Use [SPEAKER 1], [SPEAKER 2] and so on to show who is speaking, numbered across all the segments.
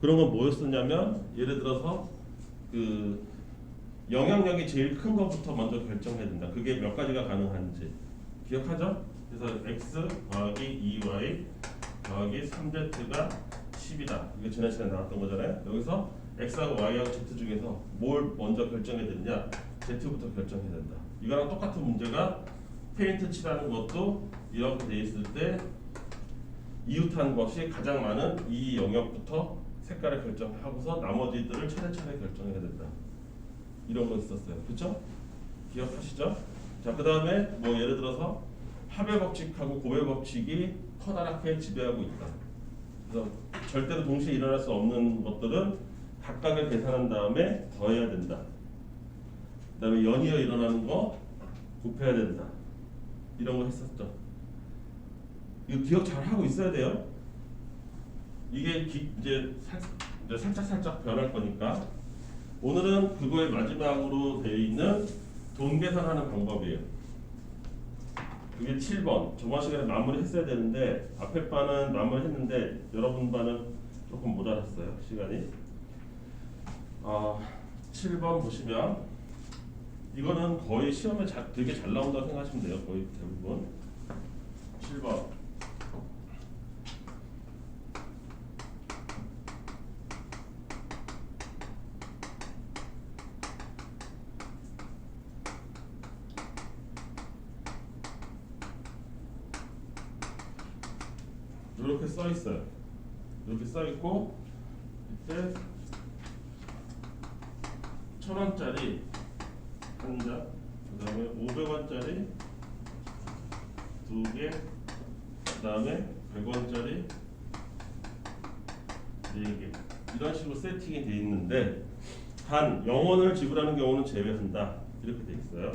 [SPEAKER 1] 그런 건 뭐였었냐면 예를 들어서 그 영향력이 제일 큰 것부터 먼저 결정해야 된다. 그게 몇 가지가 가능한지 기억하죠? 그래서 x 더하기 2y 더하기 3z가 10이다. 이게 지난 시간에 나왔던 거잖아요. 여기서 x하고 y하고 z 중에서 뭘 먼저 결정해야 되느냐? z부터 결정해야 된다. 이거랑 똑같은 문제가 페인트 칠하는 것도 이렇게 돼 있을 때 이웃한 것이 가장 많은 이 영역부터 색깔을 결정하고서 나머지들을 차례차례 결정해야 된다. 이런 거 있었어요. 그렇죠? 기억하시죠? 자, 그 다음에 뭐 예를 들어서 합의 법칙하고 고배 법칙이 커다랗게 지배하고 있다. 그래서 절대로 동시에 일어날 수 없는 것들은 각각을 계산한 다음에 더해야 된다. 그 다음에 연이어 일어나는 거 곱해야 된다. 이런 거 했었죠. 이거 기억 잘 하고 있어야 돼요. 이게 이제 살짝 변할 거니까 오늘은 그거의 마지막으로 되어 있는 돈 계산하는 방법이에요. 이게 7번. 저번 시간에 마무리했어야 되는데 앞에 반은 마무리했는데 여러분 반은 조금 모자랐어요. 시간이. 7번 보시면 이거는 거의 시험에 되게 잘 나온다고 생각하시면 돼요. 거의 대부분. 7번. 이렇게 써 있어요. 이렇게 써 있고 이때 1,000원짜리 한 장, 그다음에 500원짜리 두 개, 그다음에 100원짜리 네 개. 이런 식으로 세팅이 돼 있는데 단 0원을 지불하는 경우는 제외한다. 이렇게 돼 있어요.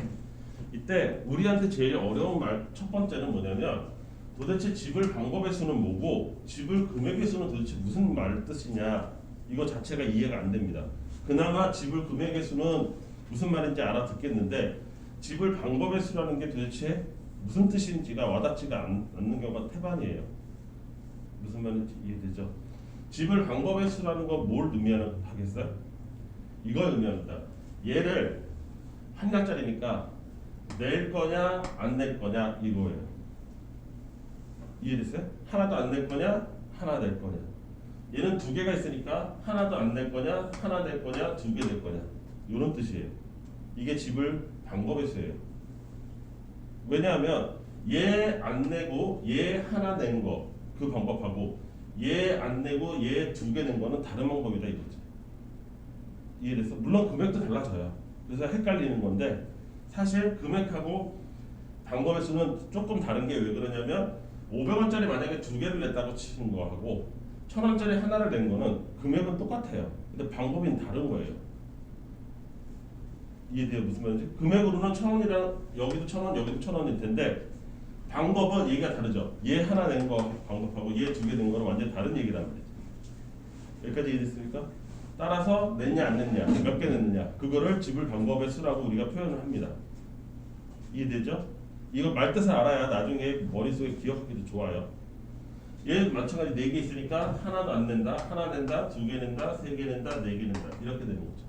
[SPEAKER 1] 이때 우리한테 제일 어려운 말 첫 번째는 뭐냐면 도대체 지불 방법의 수는 뭐고 지불 금액의 수는 도대체 무슨 말 뜻이냐, 이거 자체가 이해가 안 됩니다. 그나마 지불 금액의 수는 무슨 말인지 알아듣겠는데 지불 방법의 수라는 게 도대체 무슨 뜻인지가 와닿지가 않는 경우가 태반이에요. 무슨 말인지 이해되죠? 지불 방법의 수라는 건 뭘 의미하겠어요? 이걸 의미합니다. 얘를 한 장짜리니까 낼 거냐 안 낼 거냐 이거예요. 이해됐어요? 하나도 안 낼 거냐, 하나 낼 거냐. 얘는 두 개가 있으니까 하나도 안 낼 거냐, 하나 낼 거냐, 두 개 낼 거냐. 이런 뜻이에요. 이게 지불 방법의 수예요. 왜냐하면 얘 안 내고 얘 하나 낸 거 그 방법하고 얘 안 내고 얘 두 개 낸 거는 다른 방법이다 이거지. 이해됐어? 물론 금액도 달라져요. 그래서 헷갈리는 건데 사실 금액하고 방법의 수는 조금 다른 게 왜 그러냐면 500원짜리 만약에 두 개를 냈다고 치는 거하고 1,000원짜리 하나를 낸 거는 금액은 똑같아요. 근데 방법이 다른 거예요. 이해돼요? 무슨 말인지? 금액으로는 1,000원이랑 여기도 1,000원, 여기도 1,000원일 텐데 방법은 얘기가 다르죠. 얘 하나 낸 거 방법하고 얘 두 개 낸 거는 완전히 다른 얘기란 말이죠. 여기까지 이해됐습니까? 따라서 냈냐 안 냈냐, 몇 개 냈느냐, 그거를 지불 방법의 수라고 우리가 표현을 합니다. 이해되죠? 이거 말뜻을 알아야 나중에 머릿속에 기억하기도 좋아요. 얘 마찬가지 4개 있으니까 하나도 안 낸다, 하나 낸다, 두 개 낸다, 세 개 낸다, 네 개 낸다 이렇게 되는 거죠.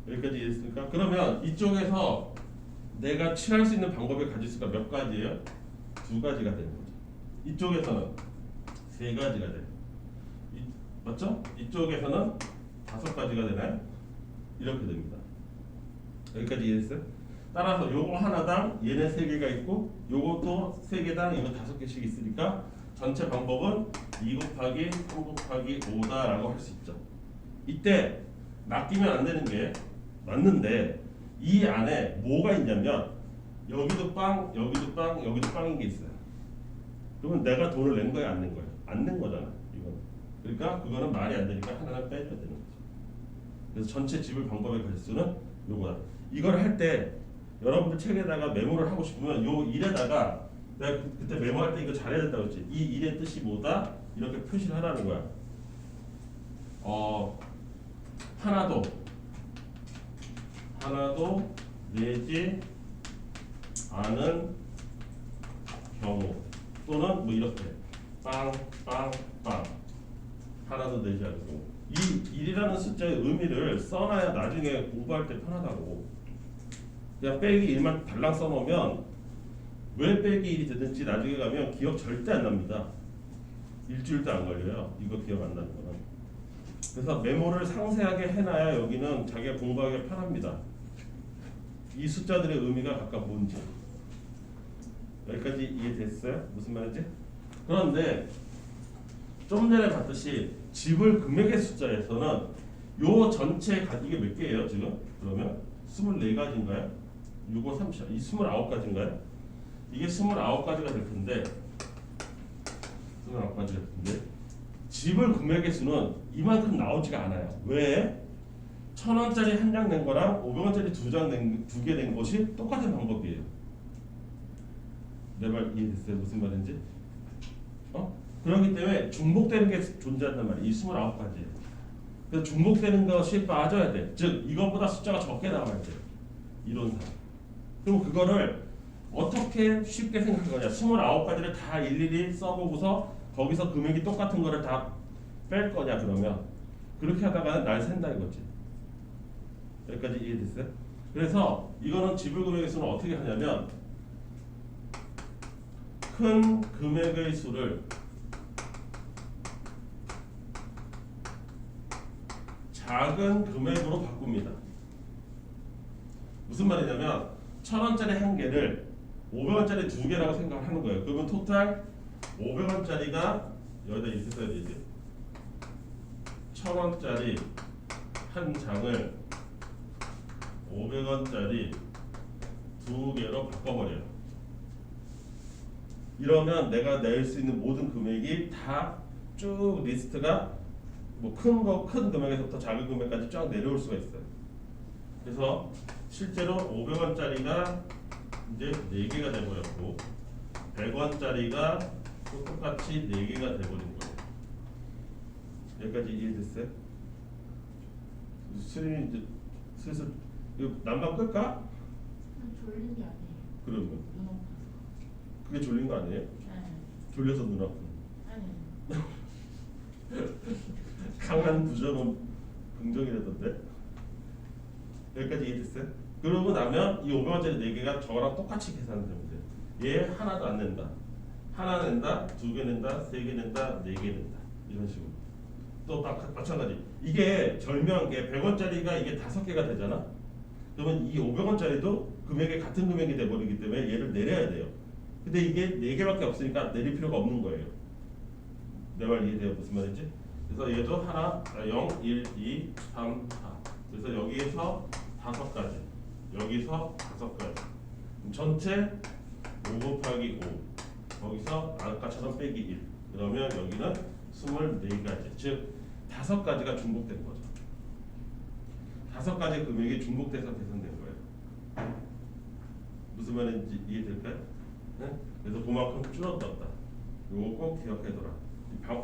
[SPEAKER 1] 여기까지 이해됐습니까? 그러면 이쪽에서 내가 칠할 수 있는 방법의 가지수가 몇 가지예요? 두 가지가 되는 거죠. 이쪽에서는 세 가지가 돼요. 맞죠? 이쪽에서는 5가지가 되나요? 이렇게 됩니다. 여기까지 이해됐어요? 따라서 요거 하나당 얘네 3개가 있고 요것도 3개당 이거 5개씩 있으니까 전체 방법은 2 곱하기 3 곱하기 5다라고 할 수 있죠. 이때 낚이면 안 되는 게 맞는데 이 안에 뭐가 있냐면 여기도 빵, 여기도 빵, 여기도 빵인 게 있어요. 그러면 내가 돈을 낸 거야 안 낸 거야? 안 낸 거잖아 이건. 그러니까 그거는 말이 안 되니까 하나를 빼줘야 되는 거죠. 그래서 전체 지불 방법의 가지수는 요거다. 이걸 할 때 여러분들 책에다가 메모를 하고 싶으면 요 일에다가 내가 그때 메모할 때 이거 잘해야 된다고 했지. 이 일의 뜻이 뭐다? 이렇게 표시를 하라는 거야. 하나도 내지 않은 경우 또는 뭐 이렇게 빵 하나도 내지 않고. 이 1이라는 숫자의 의미를 써놔야 나중에 공부할 때 편하다고. 그냥 빼기 1만 달랑 써놓으면 왜 빼기 1이 되든지 나중에 가면 기억 절대 안 납니다. 일주일도 안 걸려요. 이거 기억 안 나는 거는. 그래서 메모를 상세하게 해놔야 여기는 자기가 공부하기 편합니다. 이 숫자들의 의미가 각각 뭔지. 여기까지 이해됐어요? 무슨 말인지? 그런데 좀 전에 봤듯이 지불 금액의 숫자에서는 요 전체 이게 몇 개예요 지금? 그러면 24가지인가요? 6, 5, 30, 이 29가지인가요? 이게 29가지가 될 텐데 29가지가 될 텐데 지불 금액의 수는 이만큼 나오지가 않아요. 왜? 1,000원짜리 한 장 낸 거랑 500원짜리 두 개 낸 것이 똑같은 방법이에요. 내 말 이해됐어요? 무슨 말인지? 그렇기 때문에 중복되는 게 존재한단 말이에요. 이 29가지. 그래서 중복되는 것이 빠져야 돼. 즉 이것보다 숫자가 적게 나와야 돼. 이론상. 그럼 그거를 어떻게 쉽게 생각할 거냐. 29가지를 다 일일이 써보고서 거기서 금액이 똑같은 거를 다 뺄 거냐 그러면. 그렇게 하다가는 날 샌다 이거지. 여기까지 이해됐어요? 그래서 이거는 지불금액의 수는 어떻게 하냐면 큰 금액의 수를 작은 금액으로 바꿉니다. 무슨 말이냐면 1,000원짜리 한 개를 500원짜리 두 개라고 생각하는 거예요. 그러면 토탈 500원짜리가 여기다 이렇게 써야 되지. 1,000원짜리 한 장을 500원짜리 두 개로 바꿔버려요. 이러면 내가 낼 수 있는 모든 금액이 다 쭉 리스트가 뭐 큰 금액에서부터 작은 금액까지 쫙 내려올 수가 있어요. 그래서 실제로 500원짜리가 이제 4개가 돼버렸고 100원짜리가 또 똑같이 4개가 돼버린 거예요. 여기까지 이해됐어요? 수린이 이제 슬슬 이거 난방 끌까?
[SPEAKER 2] 졸린 게 아니에요.
[SPEAKER 1] 그러면
[SPEAKER 2] 눈 아파서.
[SPEAKER 1] 그게 졸린 거 아니에요?
[SPEAKER 2] 네.
[SPEAKER 1] 졸려서 눈 아픈.
[SPEAKER 2] 아니.
[SPEAKER 1] 강한 부정은 긍정이라던데. 여기까지 이해됐어요? 그러고 나면 이 500원짜리 4개가 저거랑 똑같이 계산되면 돼요. 얘 하나도 안 낸다. 하나 낸다, 2개 낸다, 3개 낸다, 4개 낸다. 이런 식으로. 또 마찬가지. 이게 절묘한 게 100원짜리가 이게 5개가 되잖아. 그러면 이 500원짜리도 금액이 같은 금액이 돼버리기 때문에 얘를 내려야 돼요. 근데 이게 4개밖에 없으니까 내릴 필요가 없는 거예요. 내 말 이해돼요? 무슨 말인지? 그래서 얘도 하나, 0, 1, 2, 3, 4. 그래서 여기에서 5가지, 여기서 5가지. 전체 5 곱하기 5. 거기서 아까처럼 빼기 1. 그러면 여기는 24가지. 즉 5가지가 중복된 거죠. 5가지 금액이 중복돼서 계산된 거예요. 무슨 말인지 이해될까요? 네? 그래서 그만큼 줄어들었다. 이거 꼭 기억해둬라.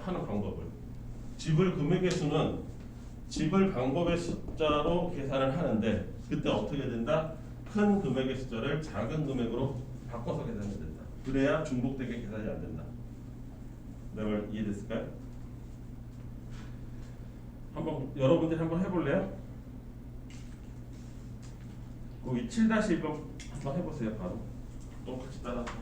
[SPEAKER 1] 하는 방법을. 지불 금액의 수는 지불 방법의 숫자로 계산을 하는데 그때 어떻게 된다? 큰 금액의 숫자를 작은 금액으로 바꿔서 계산이 된다. 그래야 중복되게 계산이 안 된다. 내 말 이해됐을까요? 한번 여러분들이 한번 해볼래요? 거기 7-1번 한번 해보세요. 바로 똑같이 따라서.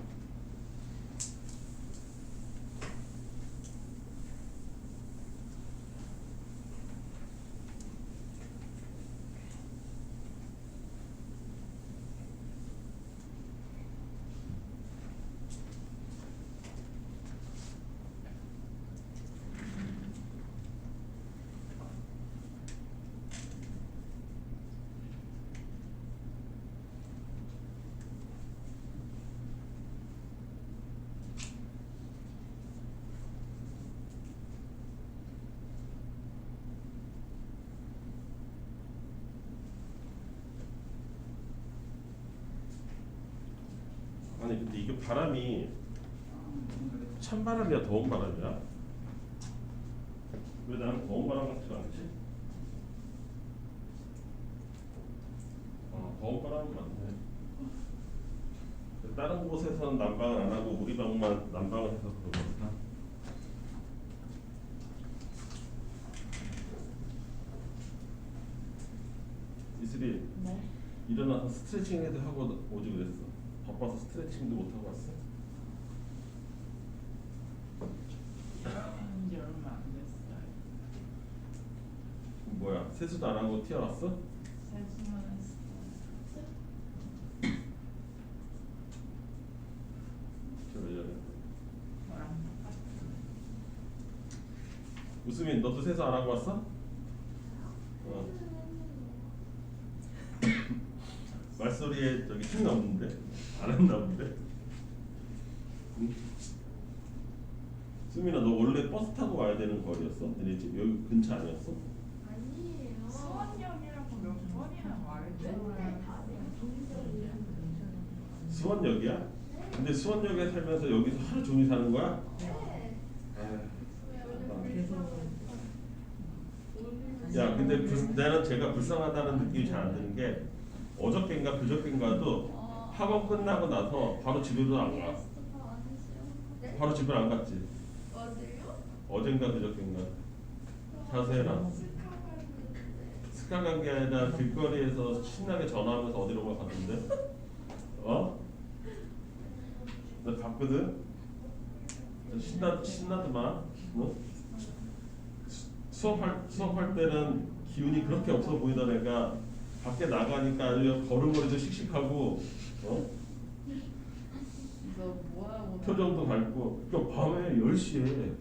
[SPEAKER 1] 아니 근데 이게 바람이 찬바람이야 더운 바람이야? 왜 나는 더운 바람 같지가 않지? 더운 바람은 맞네. 다른 곳에서는 난방을 안 하고 우리 방만 난방을 해서 그런 거다. 이슬이
[SPEAKER 2] 네.
[SPEAKER 1] 일어나서 스트레칭해도 하고 오지 그랬어. 바빠서 스트레칭도 못 하고 왔어.
[SPEAKER 3] 이제 얼마 안 됐어요.
[SPEAKER 1] 뭐야? 세수도 안 하고 튀어왔어?
[SPEAKER 3] 세수만 했어요.
[SPEAKER 1] 저래.
[SPEAKER 3] 저랑 똑같은.
[SPEAKER 1] 웃으민 너도 세수 안 하고 왔어? 말소리에 저기 힘이 없는데 안 했나 본데. 응? 수민아 너 원래 버스 타고 와야 되는 거리였어? 너네 집 여기 근처 아니었어?
[SPEAKER 2] 아니에요.
[SPEAKER 3] 수원역이라고 몇 번이나 말해?
[SPEAKER 2] 맨날 가세요.
[SPEAKER 1] 수원역이야? 근데 수원역에 살면서 여기서 하루 종일 사는 거야?
[SPEAKER 2] 네.
[SPEAKER 1] 야 근데 나는 제가 불쌍하다는 느낌이 잘 안 드는 게 어저께인가 그저께인가도 학원 끝나고 나서 바로 집으로 안 가. 바로 집을 안 갔지.
[SPEAKER 2] 어디요?
[SPEAKER 1] 어젠가 그저께인가. 자세해라. 스카 간 게 아니라 길거리에서 신나게 전화하면서 어디론가 갔는데. 어? 나 봤거든. 신나더만. 뭐? 수업할 때는 기운이 그렇게 없어 보이던 애가 밖에 나가니까 아주 걸음걸이도 씩씩하고, 어?
[SPEAKER 3] 너 뭐하고
[SPEAKER 1] 표정도 밝고. 그러니까 밤에 10시에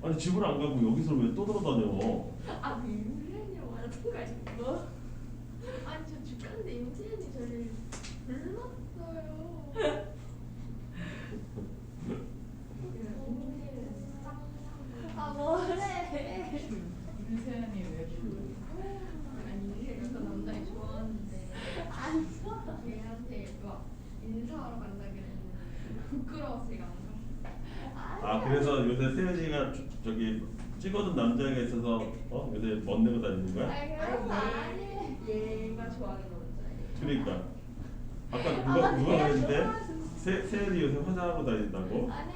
[SPEAKER 1] 아니 집을 안 가고 여기서 왜 또 돌아다녀?
[SPEAKER 2] 아, 임지현이랑 말하던가 뭐? 아니 저 죽겠는데 임지현이 저를 불렀어요. 아 뭐래?
[SPEAKER 3] 윤세연이 왜 불러?
[SPEAKER 2] 아니 이래서 남자애 좋아하는데 아니 걔한테 막 인사하러 간다 그랬는데 부끄러워서 얘가 안 갔어.
[SPEAKER 1] 아 그래서 요새 세연이가 저기 찍어둔 남자애가 있어서 요새 멋내고 다니는 거야?
[SPEAKER 2] 아니 그런 거 아니에요. 얘가 좋아하는 남자애.
[SPEAKER 1] 그러니까 아까 누가 그랬는데 세연이 요새 화장하고 다닌다고?
[SPEAKER 2] 아니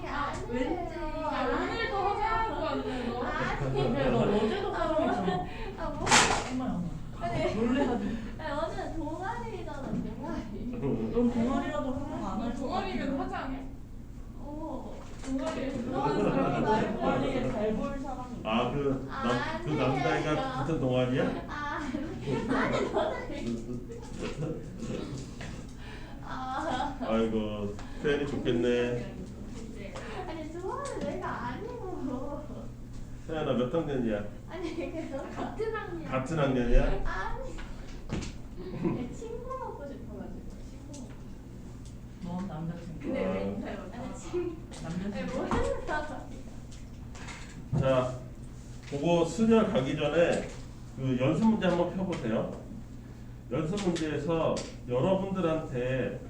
[SPEAKER 3] 왠지 오늘도
[SPEAKER 2] 아니에요.
[SPEAKER 3] 화장하고 왔네 너.
[SPEAKER 2] 아니에요.
[SPEAKER 3] 너 어제도 화장했잖아.
[SPEAKER 2] 아 뭐?
[SPEAKER 3] 엄마야 엄마.
[SPEAKER 2] 아니.
[SPEAKER 3] 놀래가지고.
[SPEAKER 2] 아니 어제는 동아리잖아 동아리.
[SPEAKER 3] 넌 동아리라도 화장 안 할.
[SPEAKER 4] 동아리면 화장해?
[SPEAKER 2] 동아리에
[SPEAKER 3] 들어간 사람이 나를 동아리에 잘 보일 사람이.
[SPEAKER 1] 그 남자애가 같은 동아리야?
[SPEAKER 2] 아니 너는
[SPEAKER 1] 아이고 세연이 좋겠네.
[SPEAKER 2] 아니 좋아하는 내가 아니고
[SPEAKER 1] 세연아 몇 학년이야?
[SPEAKER 2] 아니 그래서 같은 학년
[SPEAKER 1] 같은 학년이야?
[SPEAKER 2] 아니 친구 먹고 싶어가지고 친구
[SPEAKER 3] 넌 남자친구.
[SPEAKER 2] 근데 왜 아니 친구 아니
[SPEAKER 3] 남자친구.
[SPEAKER 2] 모르는 사람
[SPEAKER 1] 자, 그거 수련 가기 전에 그 연습 문제 한번 펴보세요. 연습 문제에서 여러분들한테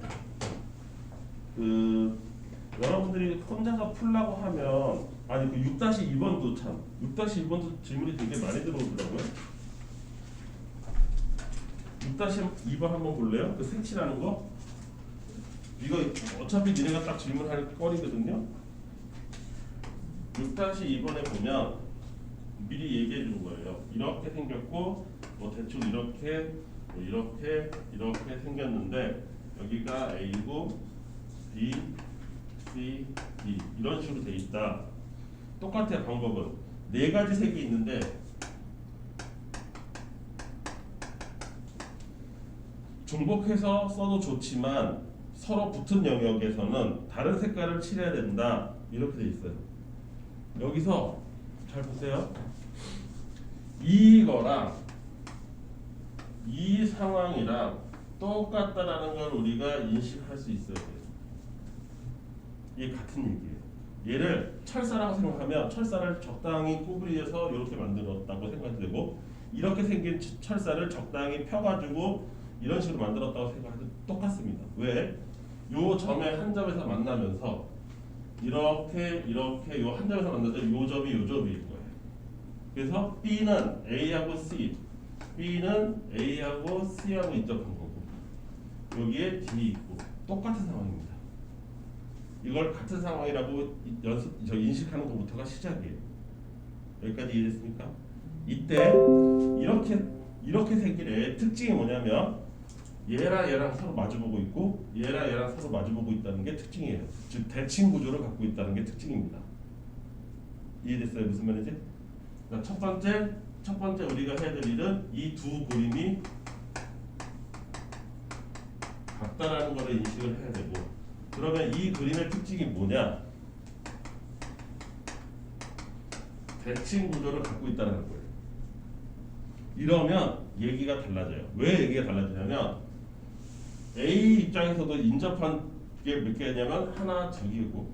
[SPEAKER 1] 여러분들이 혼자서 풀라고 하면 아니 그 6-2번도 참 6-2번도 질문이 되게 많이 들어오더라고요. 6-2번 한번 볼래요? 그 색칠하는 거? 이거 어차피 니네가 딱 질문할 거리거든요. 6-2번에 보면 미리 얘기해 주는 거예요. 이렇게 생겼고 뭐 대충 이렇게 뭐 이렇게 생겼는데 여기가 A고 B, C, D 이런 식으로 돼 있다. 똑같아요. 방법은 네 가지 색이 있는데 중복해서 써도 좋지만 서로 붙은 영역에서는 다른 색깔을 칠해야 된다. 이렇게 돼 있어요. 여기서 잘 보세요. 이거랑 이 상황이랑 똑같다라는 걸 우리가 인식할 수 있어야 돼요. 이게 같은 얘기예요. 얘를 철사라고 생각하면 철사를 적당히 구부려서 이렇게 만들었다고 생각이 되고 이렇게 생긴 철사를 적당히 펴가지고 이런 식으로 만들었다고 생각해도 똑같습니다. 왜? 요 점의 한 점에서 만나면서 이렇게 요 한 점에서 만나서 요 점이 요 점인 거예요. 그래서 B는 A하고 C, B는 A하고 C하고 인접한 거고 여기에 D 있고 똑같은 상황입니다. 이걸 같은 상황이라고 인식하는 것부터가 시작이에요. 여기까지 이해됐습니까? 이때 이렇게 이렇게 생긴 애의 특징이 뭐냐면 얘랑 얘랑 서로 마주보고 있고 얘랑 얘랑 서로 마주보고 있다는 게 특징이에요. 즉 대칭 구조를 갖고 있다는 게 특징입니다. 이해됐어요? 무슨 말인지? 자, 첫 번째 우리가 해야 될 일은 이 두 그림이 같다라는 것을 인식을 해야 되고, 그러면 이 그림의 특징이 뭐냐? 대칭 구조를 갖고 있다는 거예요. 이러면 얘기가 달라져요. 왜 얘기가 달라지냐면 A 입장에서도 인접한 게 몇 개냐면 하나, 두 개고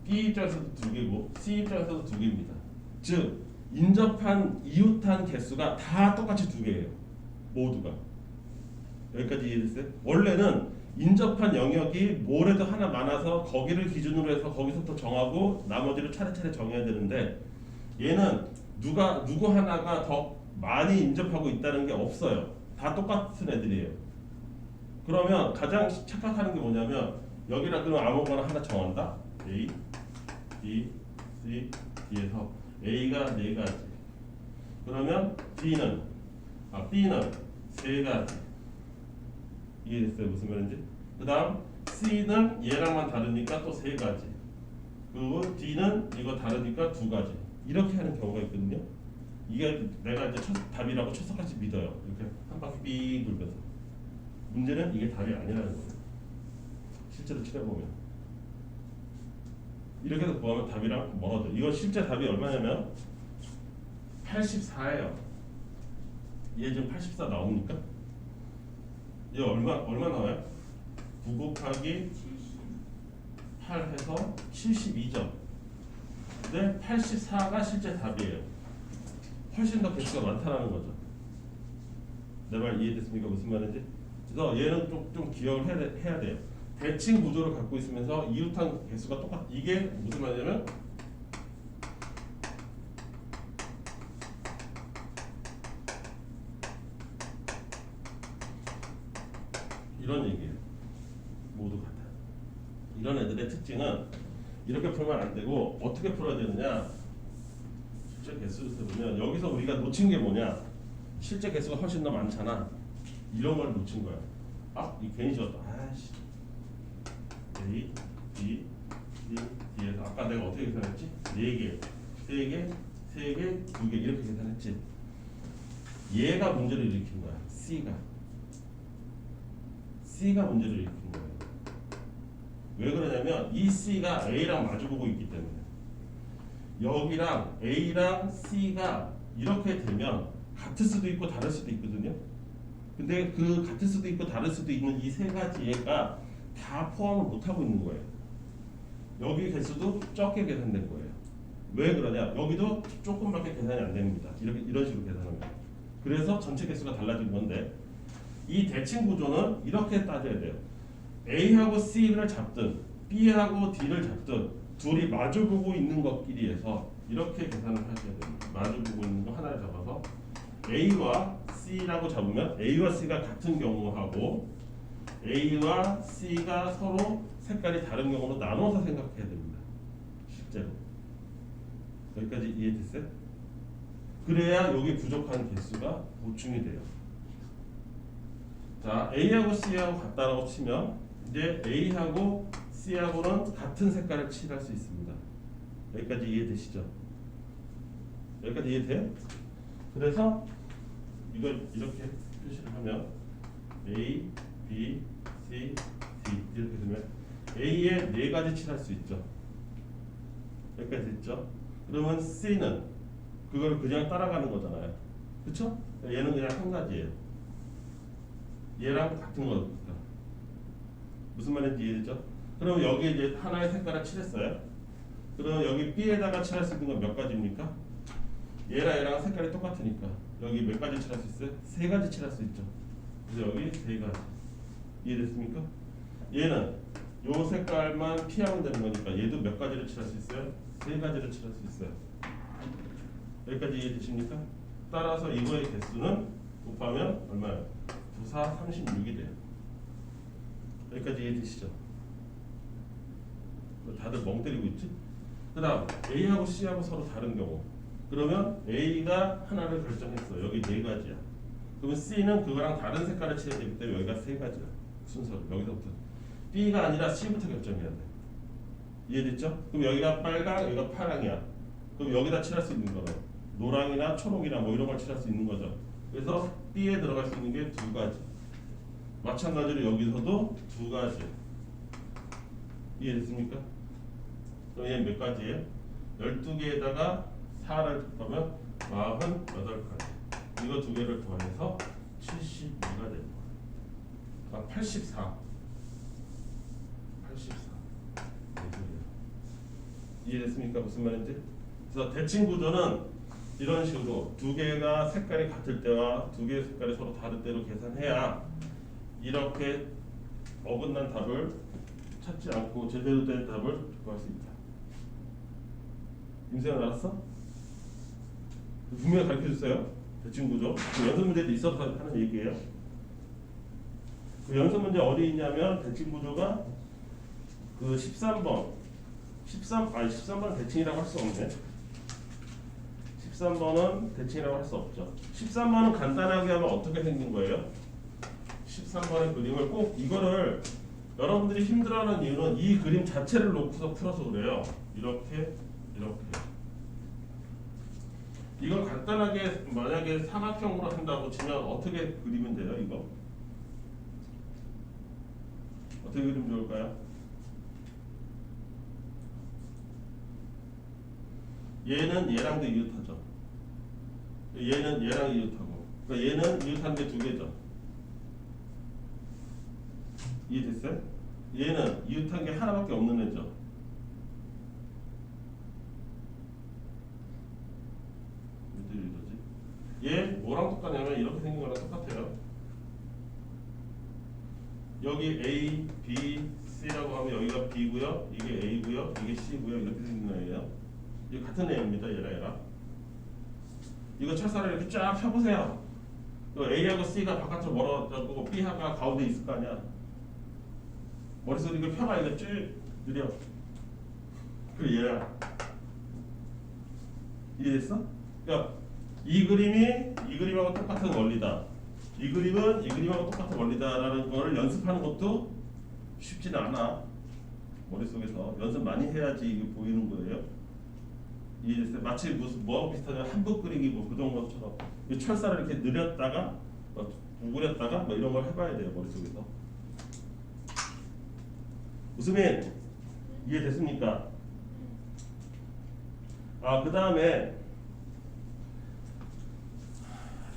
[SPEAKER 1] B 입장에서도 두 개고 C 입장에서도 두 개입니다. 즉 인접한 이웃한 개수가 다 똑같이 두 개예요. 모두가. 여기까지 이해됐어요? 원래는 인접한 영역이 뭐래도 하나 많아서 거기를 기준으로 해서 거기서부터 정하고 나머지를 차례차례 정해야 되는데 얘는 누구 하나가 더 많이 인접하고 있다는 게 없어요. 다 똑같은 애들이에요. 그러면 가장 착각하는 게 뭐냐면 여기다 그럼 아무거나 하나 정한다. A, B, C, D에서 A가 4가지. 그러면 B는 3가지. 이해됐어요? 무슨 말인지? 그 다음 C는 얘랑만 다르니까 또 3가지. 그리고 D는 이거 다르니까 2가지. 이렇게 하는 경우가 있거든요. 이게 내가 이제 답이라고 철석같이 믿어요. 이렇게 한 바퀴 삥 돌면서. 문제는 이게 답이 아니라는 거예요. 실제로 칠해보면 이렇게 해서 구하면 답이랑 멀어져. 이거 실제 답이 얼마냐면 84예요. 얘 지금 84 나옵니까? 얘 얼마 나와요? 9 곱하기 8 해서 72점. 근데 84가 실제 답이에요. 훨씬 더 개수가 많다는 거죠. 내 말 이해됐습니까? 무슨 말인지? 그래서 얘는 좀 기억을 해야 돼요. 대칭 구조를 갖고 있으면서 이웃한 개수가 똑같. 이게 무슨 말이냐면 이런 얘기예요. 모두 같아. 이런 애들의 특징은 이렇게 풀면 안 되고 어떻게 풀어야 되느냐? 실제 개수를 보면 여기서 우리가 놓친 게 뭐냐? 실제 개수가 훨씬 더 많잖아. 이런 걸 놓친 거야. 이 괜히 지웠다. 아씨. A, B, C, D에서 아까 내가 어떻게 계산했지? 4개, 3개, 3개, 2개 이렇게 계산했지. 얘가 문제를 일으킨 거야. C가 문제를 일으킨 거예요. 왜 그러냐면 이 C가 A랑 마주보고 있기 때문에. 여기랑 A랑 C가 이렇게 되면 같을 수도 있고 다를 수도 있거든요. 근데 그 같을 수도 있고 다를 수도 있는 이 세 가지 얘가 다 포함을 못하고 있는 거예요. 여기 개수도 적게 계산된 거예요. 왜 그러냐? 여기도 조금밖에 계산이 안 됩니다. 이런 식으로 계산하면. 그래서 전체 개수가 달라진 건데 이 대칭 구조는 이렇게 따져야 돼요. A하고 C를 잡든 B하고 D를 잡든 둘이 마주보고 있는 것끼리에서 이렇게 계산을 하셔야 됩니다. 마주보고 있는 거 하나를 잡아서 A와 C라고 잡으면 A와 C가 같은 경우하고 A와 C가 서로 색깔이 다른 경우로 나눠서 생각해야 됩니다. 실제로. 여기까지 이해됐어요? 그래야 여기 부족한 개수가 보충이 돼요. 자, A하고 C하고 같다라고 치면 이제 A하고 C하고는 같은 색깔을 칠할 수 있습니다. 여기까지 이해되시죠? 여기까지 이해돼요? 그래서 이걸 이렇게 표시를 하면 A, B, C, D 이렇게 되면 A에 4가지 칠할 수 있죠. 여기까지 됐죠? 그러면 C는 그걸 그냥 따라가는 거잖아요. 그쵸? 얘는 그냥 한 가지예요. 얘랑 같은 거니까. 무슨 말인지 이해되죠? 그럼 여기 이제 하나의 색깔을 칠했어요. 그럼 여기 B에다가 칠할 수 있는 건 몇 가지입니까? 얘랑 색깔이 똑같으니까 여기 몇 가지 칠할 수 있어요? 3가지 칠할 수 있죠. 그래서 여기 3가지. 이해됐습니까? 얘는 요 색깔만 피하면 되는 거니까 얘도 몇 가지를 칠할 수 있어요? 3가지를 칠할 수 있어요. 여기까지 이해되십니까? 따라서 이거의 개수는 곱하면 얼마예요? 9, 4, 36이 돼요. 여기까지 이해되시죠? 다들 멍 때리고 있지? 그 다음 A하고 C하고 서로 다른 경우 그러면 A가 하나를 결정했어. 여기 4가지야. 그러면 C는 그거랑 다른 색깔을 칠해야 되기 때문에 여기가 세 가지야. 순서로 여기서부터 B가 아니라 C부터 결정해야 돼. 이해됐죠? 그럼 여기가 빨강, 여기가 파랑이야. 그럼 여기다 칠할 수 있는 거는 노랑이나 초록이나 뭐 이런 걸 칠할 수 있는 거죠. 그래서 B에 들어갈 수 있는 게 두 가지. 마찬가지로 여기서도 두 가지. 이해됐습니까? 그럼 얘는 몇 가지예요? 12개에다가 4를 더하면 48가지. 이거 두 개를 더해서 72가 되는 거야. 84. 84. 이해됐습니까? 무슨 말인지? 그래서 대칭 구조는 이런 식으로 두 개가 색깔이 같을 때와 두 개의 색깔이 서로 다를 때로 계산해야 이렇게 어긋난 답을 찾지 않고 제대로 된 답을 구할 수 있다. 임세현 알았어? 분명히 가르쳐줬어요. 대칭 구조. 그 연습 문제도 있어서 하는 얘기예요. 그 연습 문제 어디 있냐면 대칭 구조가 그 13번 13번은 대칭이라고 할 수 없네. 13번은 대칭이라고 할 수 없죠. 13번은 간단하게 하면 어떻게 생긴 거예요? 13번의 그림을 꼭 이거를 여러분들이 힘들어하는 이유는 이 그림 자체를 놓고서 풀어서 그래요. 이렇게 이걸 간단하게 만약에 삼각형으로 한다고 치면 어떻게 그리면 돼요? 이거 어떻게 그리면 좋을까요? 얘는 얘랑도 이웃하죠. 얘는 얘랑 이웃하고, 그러니까 얘는 이웃한 게 두 개죠. 이해됐어요? 얘는 이웃한 게 하나밖에 없는 애죠. 얘 뭐랑 똑같냐면 이렇게 생긴 거랑 똑같아요. 여기 A, B, C라고 하면 여기가 B고요, 이게 A고요, 이게 C고요. 이렇게 생긴 거예요. 이게 같은 애입니다. 얘랑. 이거 철사를 이렇게 쫙 펴보세요. A하고 C가 바깥으로 멀어졌고 B하고 가운데 있을 거 아니야. 머릿속에 이걸 펴봐. 이거 쭉 느려. 그리고 얘랑 이해됐어? 그러니까 이 그림이 이 그림하고 똑같은 원리다. 이 그림은 이 그림하고 똑같은 원리다라는 거를 연습하는 것도 쉽지는 않아. 머릿속에서 연습 많이 해야지 이게 보이는 거예요. 이해됐어요? 마치 무슨 뭐하고 비슷하냐면 한복 그리기 뭐 그런 것처럼 이 철사를 이렇게 느렸다가 구부렸다가 뭐 이런 걸 해봐야 돼요. 머릿속에서. 웃으면 이해됐습니까? 그 다음에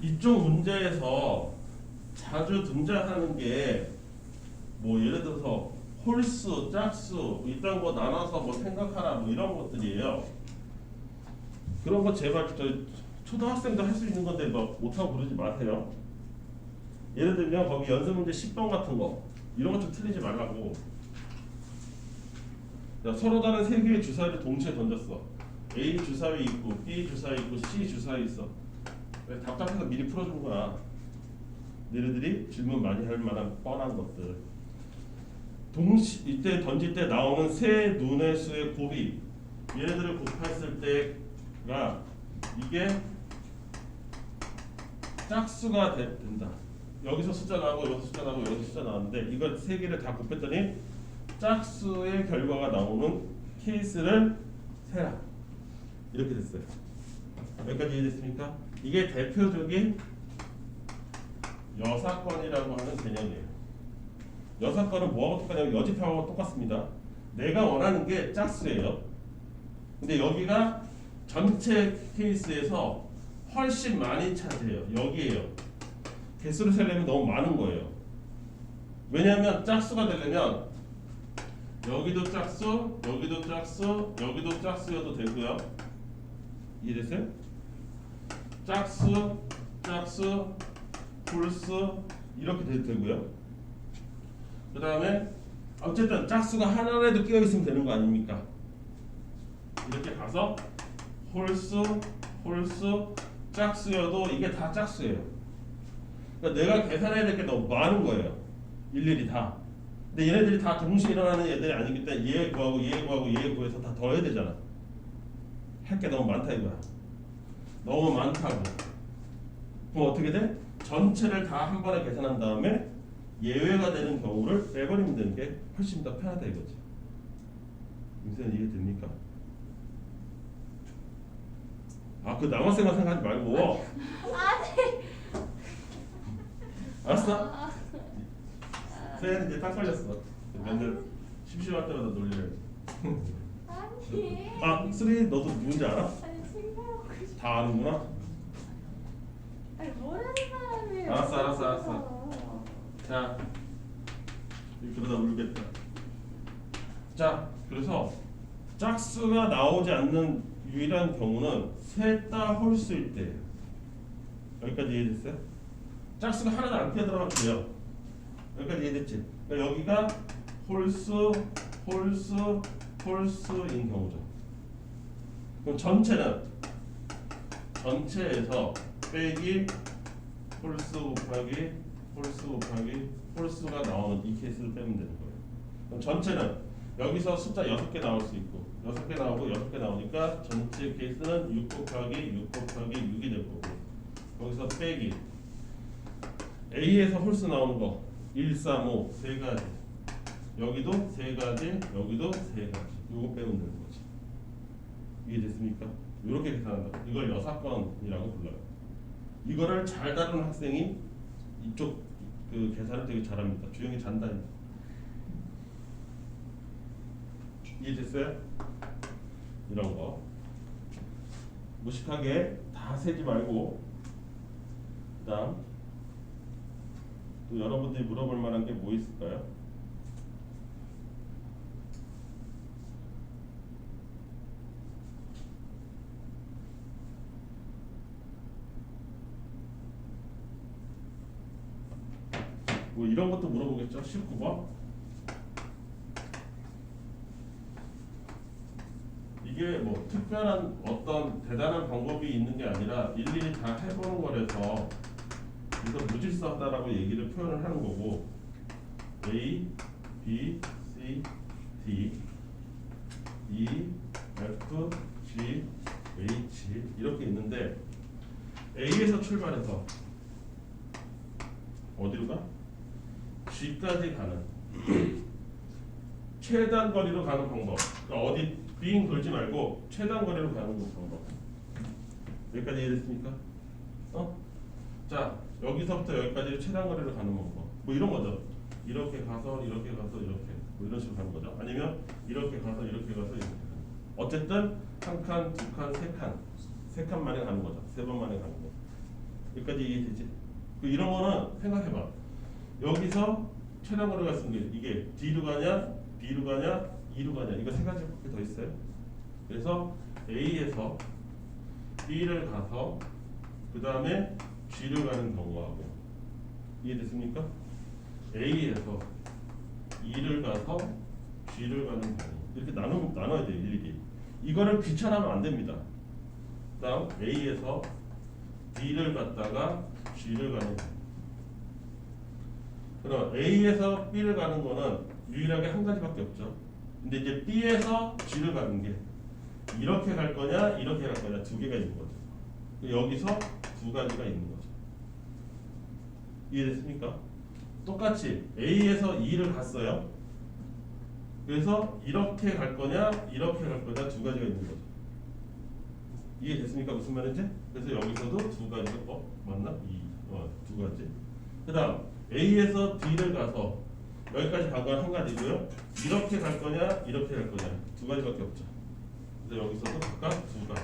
[SPEAKER 1] 이쪽 문제에서 자주 등장하는 게 뭐 예를 들어서 홀수, 짝수 이딴 거 나눠서 뭐 생각하라 뭐 이런 것들이에요. 그런 거 제발 초등학생도 할 수 있는 건데 뭐 못하고 그러지 마세요. 예를 들면 거기 연습 문제 10번 같은 거 이런 거 좀 틀리지 말라고. 서로 다른 세 개의 주사위를 동시에 던졌어. A 주사위 있고 B 주사위 있고 C 주사위 있어. 답답해서 미리 풀어준 거야. 너희들이 질문 많이 할 만한 뻔한 것들. 이때 던질 때 나오는 세 눈의 수의 곱이 얘네들을 곱했을 때가 이게 짝수가 된다. 여기서 숫자 나오고 여기서 숫자 나오고 여기서 숫자 나왔는데 이걸 세 개를 다 곱했더니 짝수의 결과가 나오는 케이스를 세라. 이렇게 됐어요. 여기까지 이해됐습니까? 이게 대표적인 여사건이라고 하는 개념이에요. 여사건은 뭐하고 똑같냐면 여집합하고 똑같습니다. 내가 원하는 게 짝수예요. 근데 여기가 전체 케이스에서 훨씬 많이 차지해요. 여기에요. 개수를 세려면 너무 많은 거예요. 왜냐하면 짝수가 되려면 여기도 짝수, 여기도 짝수, 여기도 짝수여도 되고요. 이해됐어요? 짝수, 짝수, 홀수 이렇게 돼도 되고요. 그 다음에 어쨌든 짝수가 하나라도 끼어 있으면 되는 거 아닙니까? 이렇게 가서 홀수, 홀수, 짝수여도 이게 다 짝수예요. 그러니까 내가 계산해야 될 게 너무 많은 거예요. 일일이 다. 근데 얘네들이 다 동시에 일어나는 애들이 아니기 때문에 얘 구하고 얘 구하고 얘 구해서 다 더해야 되잖아. 할 게 너무 많다 이거야. 너무 많다고. 그럼 어떻게 돼? 전체를 다 한 번에 계산한 다음에 예외가 되는 경우를 빼버리면 되는 게 훨씬 더 편하다 이거지. 임수연 이해됩니까? 아, 그 남학생만 생각하지 말고. 알았어? 세연이 이제 딱 걸렸어. 맨날 심심할 때마다 놀려야지.
[SPEAKER 2] 아니.
[SPEAKER 1] 아, 쓰리 너도 누군지 알아?
[SPEAKER 2] 아니 생각하고 싶어.
[SPEAKER 1] 다 아는구나.
[SPEAKER 2] 아니 뭐라는 사람이에요?
[SPEAKER 1] 알았어. 자, 그러다 울겠다. 자, 그래서 짝수가 나오지 않는 유일한 경우는 셋 다 홀수일 때예요. 여기까지 이해됐어요? 짝수가 하나도 안 뛰어들어가도 돼요. 여기까지 이해됐지? 그러니까 여기가 홀수인 경우죠. 그럼 전체에서 빼기 홀수 곱하기 홀수가 나오는 이 케이스를 빼면 되는 거예요. 그럼 전체는 여기서 숫자 6개 나올 수 있고 6개 나오고 6개 나오니까 전체 케이스는 6 곱하기 6이 될 거고, 거기서 빼기 A에서 홀수 나오는 거 1, 3, 5 세 가지, 여기도 세 가지, 여기도 세 가지, 요거 빼면 되는 거지. 이해됐습니까? 이렇게 계산한다. 이걸 여사건이라고 불러요. 이거를 잘 다루는 학생이 이쪽 그 계산을 되게 잘합니다. 주영이 잔다니까. 이해됐어요? 이런 거 무식하게 다 세지 말고, 그다음 또 여러분들이 물어볼 만한 게 뭐 있을까요? 뭐 이런 것도 물어보겠죠. 19번. 이게 뭐 특별한 어떤 대단한 방법이 있는 게 아니라 일일이 다 해보는 거라서 그래서 무질서하다라고 얘기를 표현을 하는 거고, A, B, C, D, E, F, G, H 이렇게 있는데 A에서 출발해서 어디로 가? G까지 가는 최단 거리로 가는 방법. 그러니까 어디 빙 돌지 말고 최단 거리로 가는 방법. 여기까지 이해됐습니까? 자, 여기서부터 여기까지 최단 거리로 가는 방법. 뭐 이런 거죠. 이렇게 가서 이렇게 가서 이렇게 뭐 이런 식으로 가는 거죠. 아니면 이렇게 가서 이렇게 가서 이렇게 가는 거. 어쨌든 한 칸, 두 칸, 세 칸 만에 가는 거죠. 세 번 만에 가는 거. 여기까지 이해되지? 이런 거는 생각해봐. 여기서 최단 거리가 있는 게 이게 D로 가냐, B로 가냐, E로 가냐, 이거 세 가지밖에 더 있어요. 그래서 A에서 B를 가서 그 다음에 G를 가는 경우하고, 이해됐습니까? A에서 E를 가서 G를 가는 경우, 이렇게 나눠야 돼요. 일일이. 이거를 귀찮아하면 안 됩니다. 그 다음 A에서 B를 갔다가 G를 가는 경우. 그럼 A에서 B를 가는 거는 유일하게 한 가지밖에 없죠. 근데 이제 B에서 G를 가는 게 이렇게 갈 거냐, 이렇게 갈 거냐, 두 개가 있는 거죠. 여기서 두 가지가 있는 거죠. 이해됐습니까? 똑같이 A에서 E를 갔어요. 그래서 이렇게 갈 거냐, 이렇게 갈 거냐, 두 가지가 있는 거죠. 이해됐습니까? 무슨 말인지? 그래서 여기서도 두 가지가 맞나? 두 가지. 그다음 A에서 B를 가서 여기까지 간 건 한 가지고요. 이렇게 갈 거냐, 이렇게 갈 거냐, 두 가지밖에 없죠. 그래서 여기서도 각각 두 가지.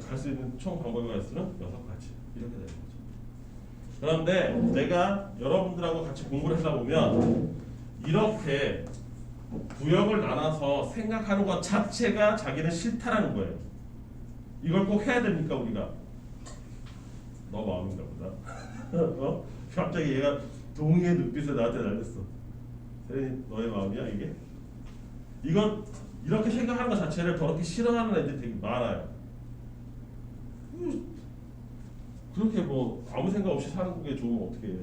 [SPEAKER 1] 갈 수 있는 총 방법의 수는 6가지. 이렇게 되는 거죠. 그런데 내가 여러분들하고 같이 공부를 하다 보면 이렇게 구역을 나눠서 생각하는 것 자체가 자기는 싫다라는 거예요. 이걸 꼭 해야 됩니까 우리가? 너 마음인가 보다. 갑자기 얘가 동의의 눈빛을 나한테 날렸어. 세연이 너의 마음이야 이게? 이건 이렇게 생각하는 것 자체를 더럽게 싫어하는 애들이 되게 많아요. 그렇게 뭐 아무 생각 없이 사는 게 좋으면 어떻게 해?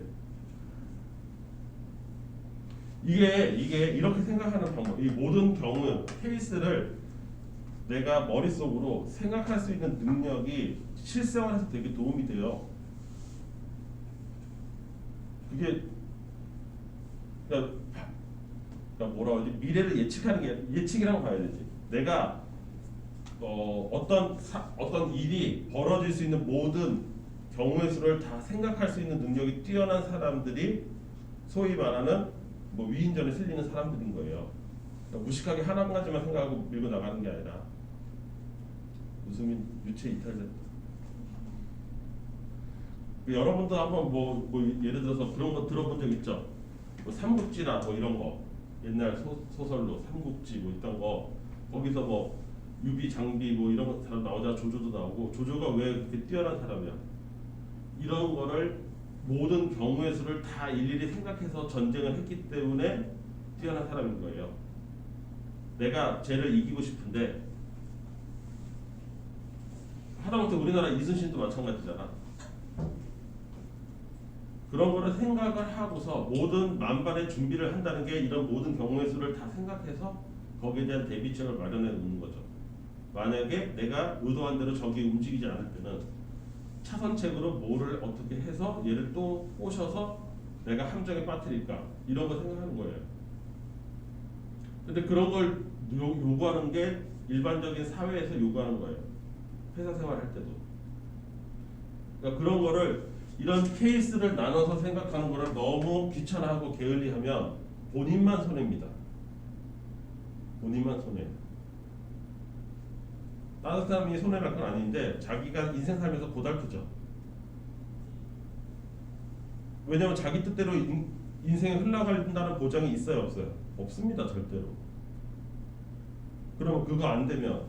[SPEAKER 1] 이게 이렇게 생각하는 방법, 이 모든 경우 케이스를 내가 머릿속으로 생각할 수 있는 능력이 실생활에서 되게 도움이 돼요. 그게 그러니까 뭐라고 하지? 미래를 예측하는 게 예측이라고 봐야 되지. 내가 어떤 일이 벌어질 수 있는 모든 경우의 수를 다 생각할 수 있는 능력이 뛰어난 사람들이 소위 말하는 뭐 위인전에 실리는 사람들인 거예요. 그러니까 무식하게 한 가지만 생각하고 밀고 나가는 게 아니라 웃음이 유체 이탈됐다. 여러분도 한번 뭐 예를 들어서 그런 거 들어본 적 있죠? 뭐 삼국지나 뭐 이런 거 옛날 소설로 삼국지 뭐 있던 거 거기서 뭐 유비 장비 뭐 이런 사람 나오자 조조도 나오고 조조가 왜 그렇게 뛰어난 사람이야? 이런 거를 모든 경우의 수를 다 일일이 생각해서 전쟁을 했기 때문에 뛰어난 사람인 거예요. 내가 쟤를 이기고 싶은데 하다못해 우리나라 이순신도 마찬가지잖아. 그런 거를 생각을 하고서 모든 만반의 준비를 한다는 게 이런 모든 경우의 수를 다 생각해서 거기에 대한 대비책을 마련해 놓는 거죠. 만약에 내가 의도한 대로 적이 움직이지 않을 때는 차선책으로 뭐를 어떻게 해서 얘를 또 꼬셔서 내가 함정에 빠뜨릴까 이런 거 생각하는 거예요. 근데 그런 걸 요구하는 게 일반적인 사회에서 요구하는 거예요. 회사 생활할 때도. 그러니까 그런 거를 이런 케이스를 나눠서 생각하는 거를 너무 귀찮아하고 게을리하면 본인만 손해입니다. 본인만 손해. 다른 사람이 손해날 건 아닌데 자기가 인생 살면서 고달프죠. 왜냐면 자기 뜻대로 인생이 흘러간다는 보장이 있어요, 없어요? 없습니다, 절대로. 그러면 그거 안 되면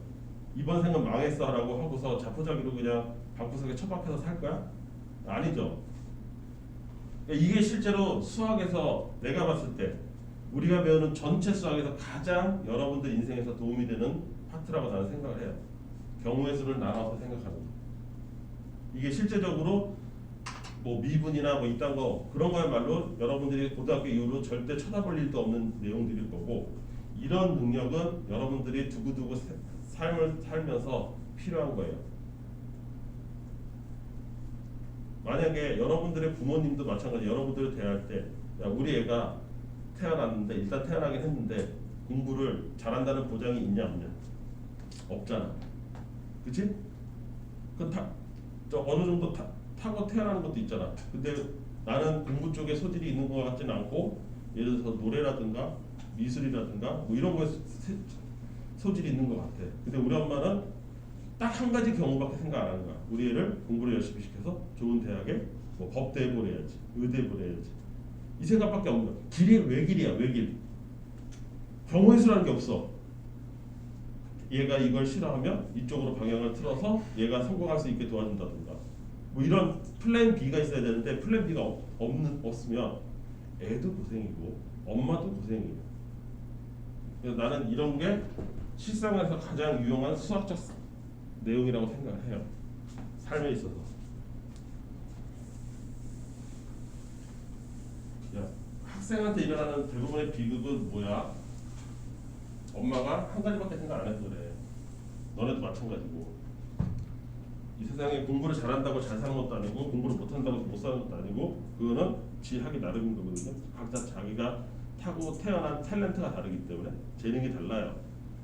[SPEAKER 1] 이번 생은 망했어 라고 하고서 자포자기로 그냥 방구석에 처박혀서 살 거야? 아니죠. 이게 실제로 수학에서 내가 봤을 때 우리가 배우는 전체 수학에서 가장 여러분들 인생에서 도움이 되는 파트라고 나는 생각을 해요. 경우의 수를 나눠서 생각하는 거. 이게 실제적으로 뭐 미분이나 뭐 이딴 거 그런 거야말로 여러분들이 고등학교 이후로 절대 쳐다볼 일도 없는 내용들일 거고 이런 능력은 여러분들이 두고두고 삶을 살면서 필요한 거예요. 만약에 여러분들의 부모님도 마찬가지 여러분들을 대할 때 야, 우리 애가 태어났는데 일단 태어나긴 했는데 공부를 잘한다는 보장이 있냐 없냐? 없잖아. 그치? 저 어느 정도 타고 태어나는 것도 있잖아. 근데 나는 공부 쪽에 소질이 있는 것 같지는 않고 예를 들어서 노래라든가 미술이라든가 뭐 이런 거에 소질이 있는 것 같아. 근데 우리 엄마는 딱 한 가지 경우밖에 생각 안 하는 거야. 우리 애를 공부를 열심히 시켜서 좋은 대학에 뭐 법대에 보내야지, 의대에 보내야지. 이 생각밖에 없는 거야. 길이 외길이야, 외길. 경우의 수라는 게 없어. 얘가 이걸 싫어하면 이쪽으로 방향을 틀어서 얘가 성공할 수 있게 도와준다든가. 뭐 이런 플랜 B가 있어야 되는데 플랜 B가 없으면 애도 고생이고 엄마도 고생이에요. 그래서 나는 이런 게 실생활에서 가장 유용한 수학적 내용이라고 생각을 해요. 삶에 있어서. 야, 학생한테 일어나는 대부분의 비극은 뭐야? 엄마가 한 가지밖에 생각 안 해서 그래. 너네도 마찬가지고. 이 세상에 공부를 잘한다고 잘 사는 것도 아니고 공부를 못한다고 못 사는 것도 아니고 그거는 지 하기 나름인 거거든요. 각자 자기가 타고 태어난 탤런트가 다르기 때문에 재능이 달라요.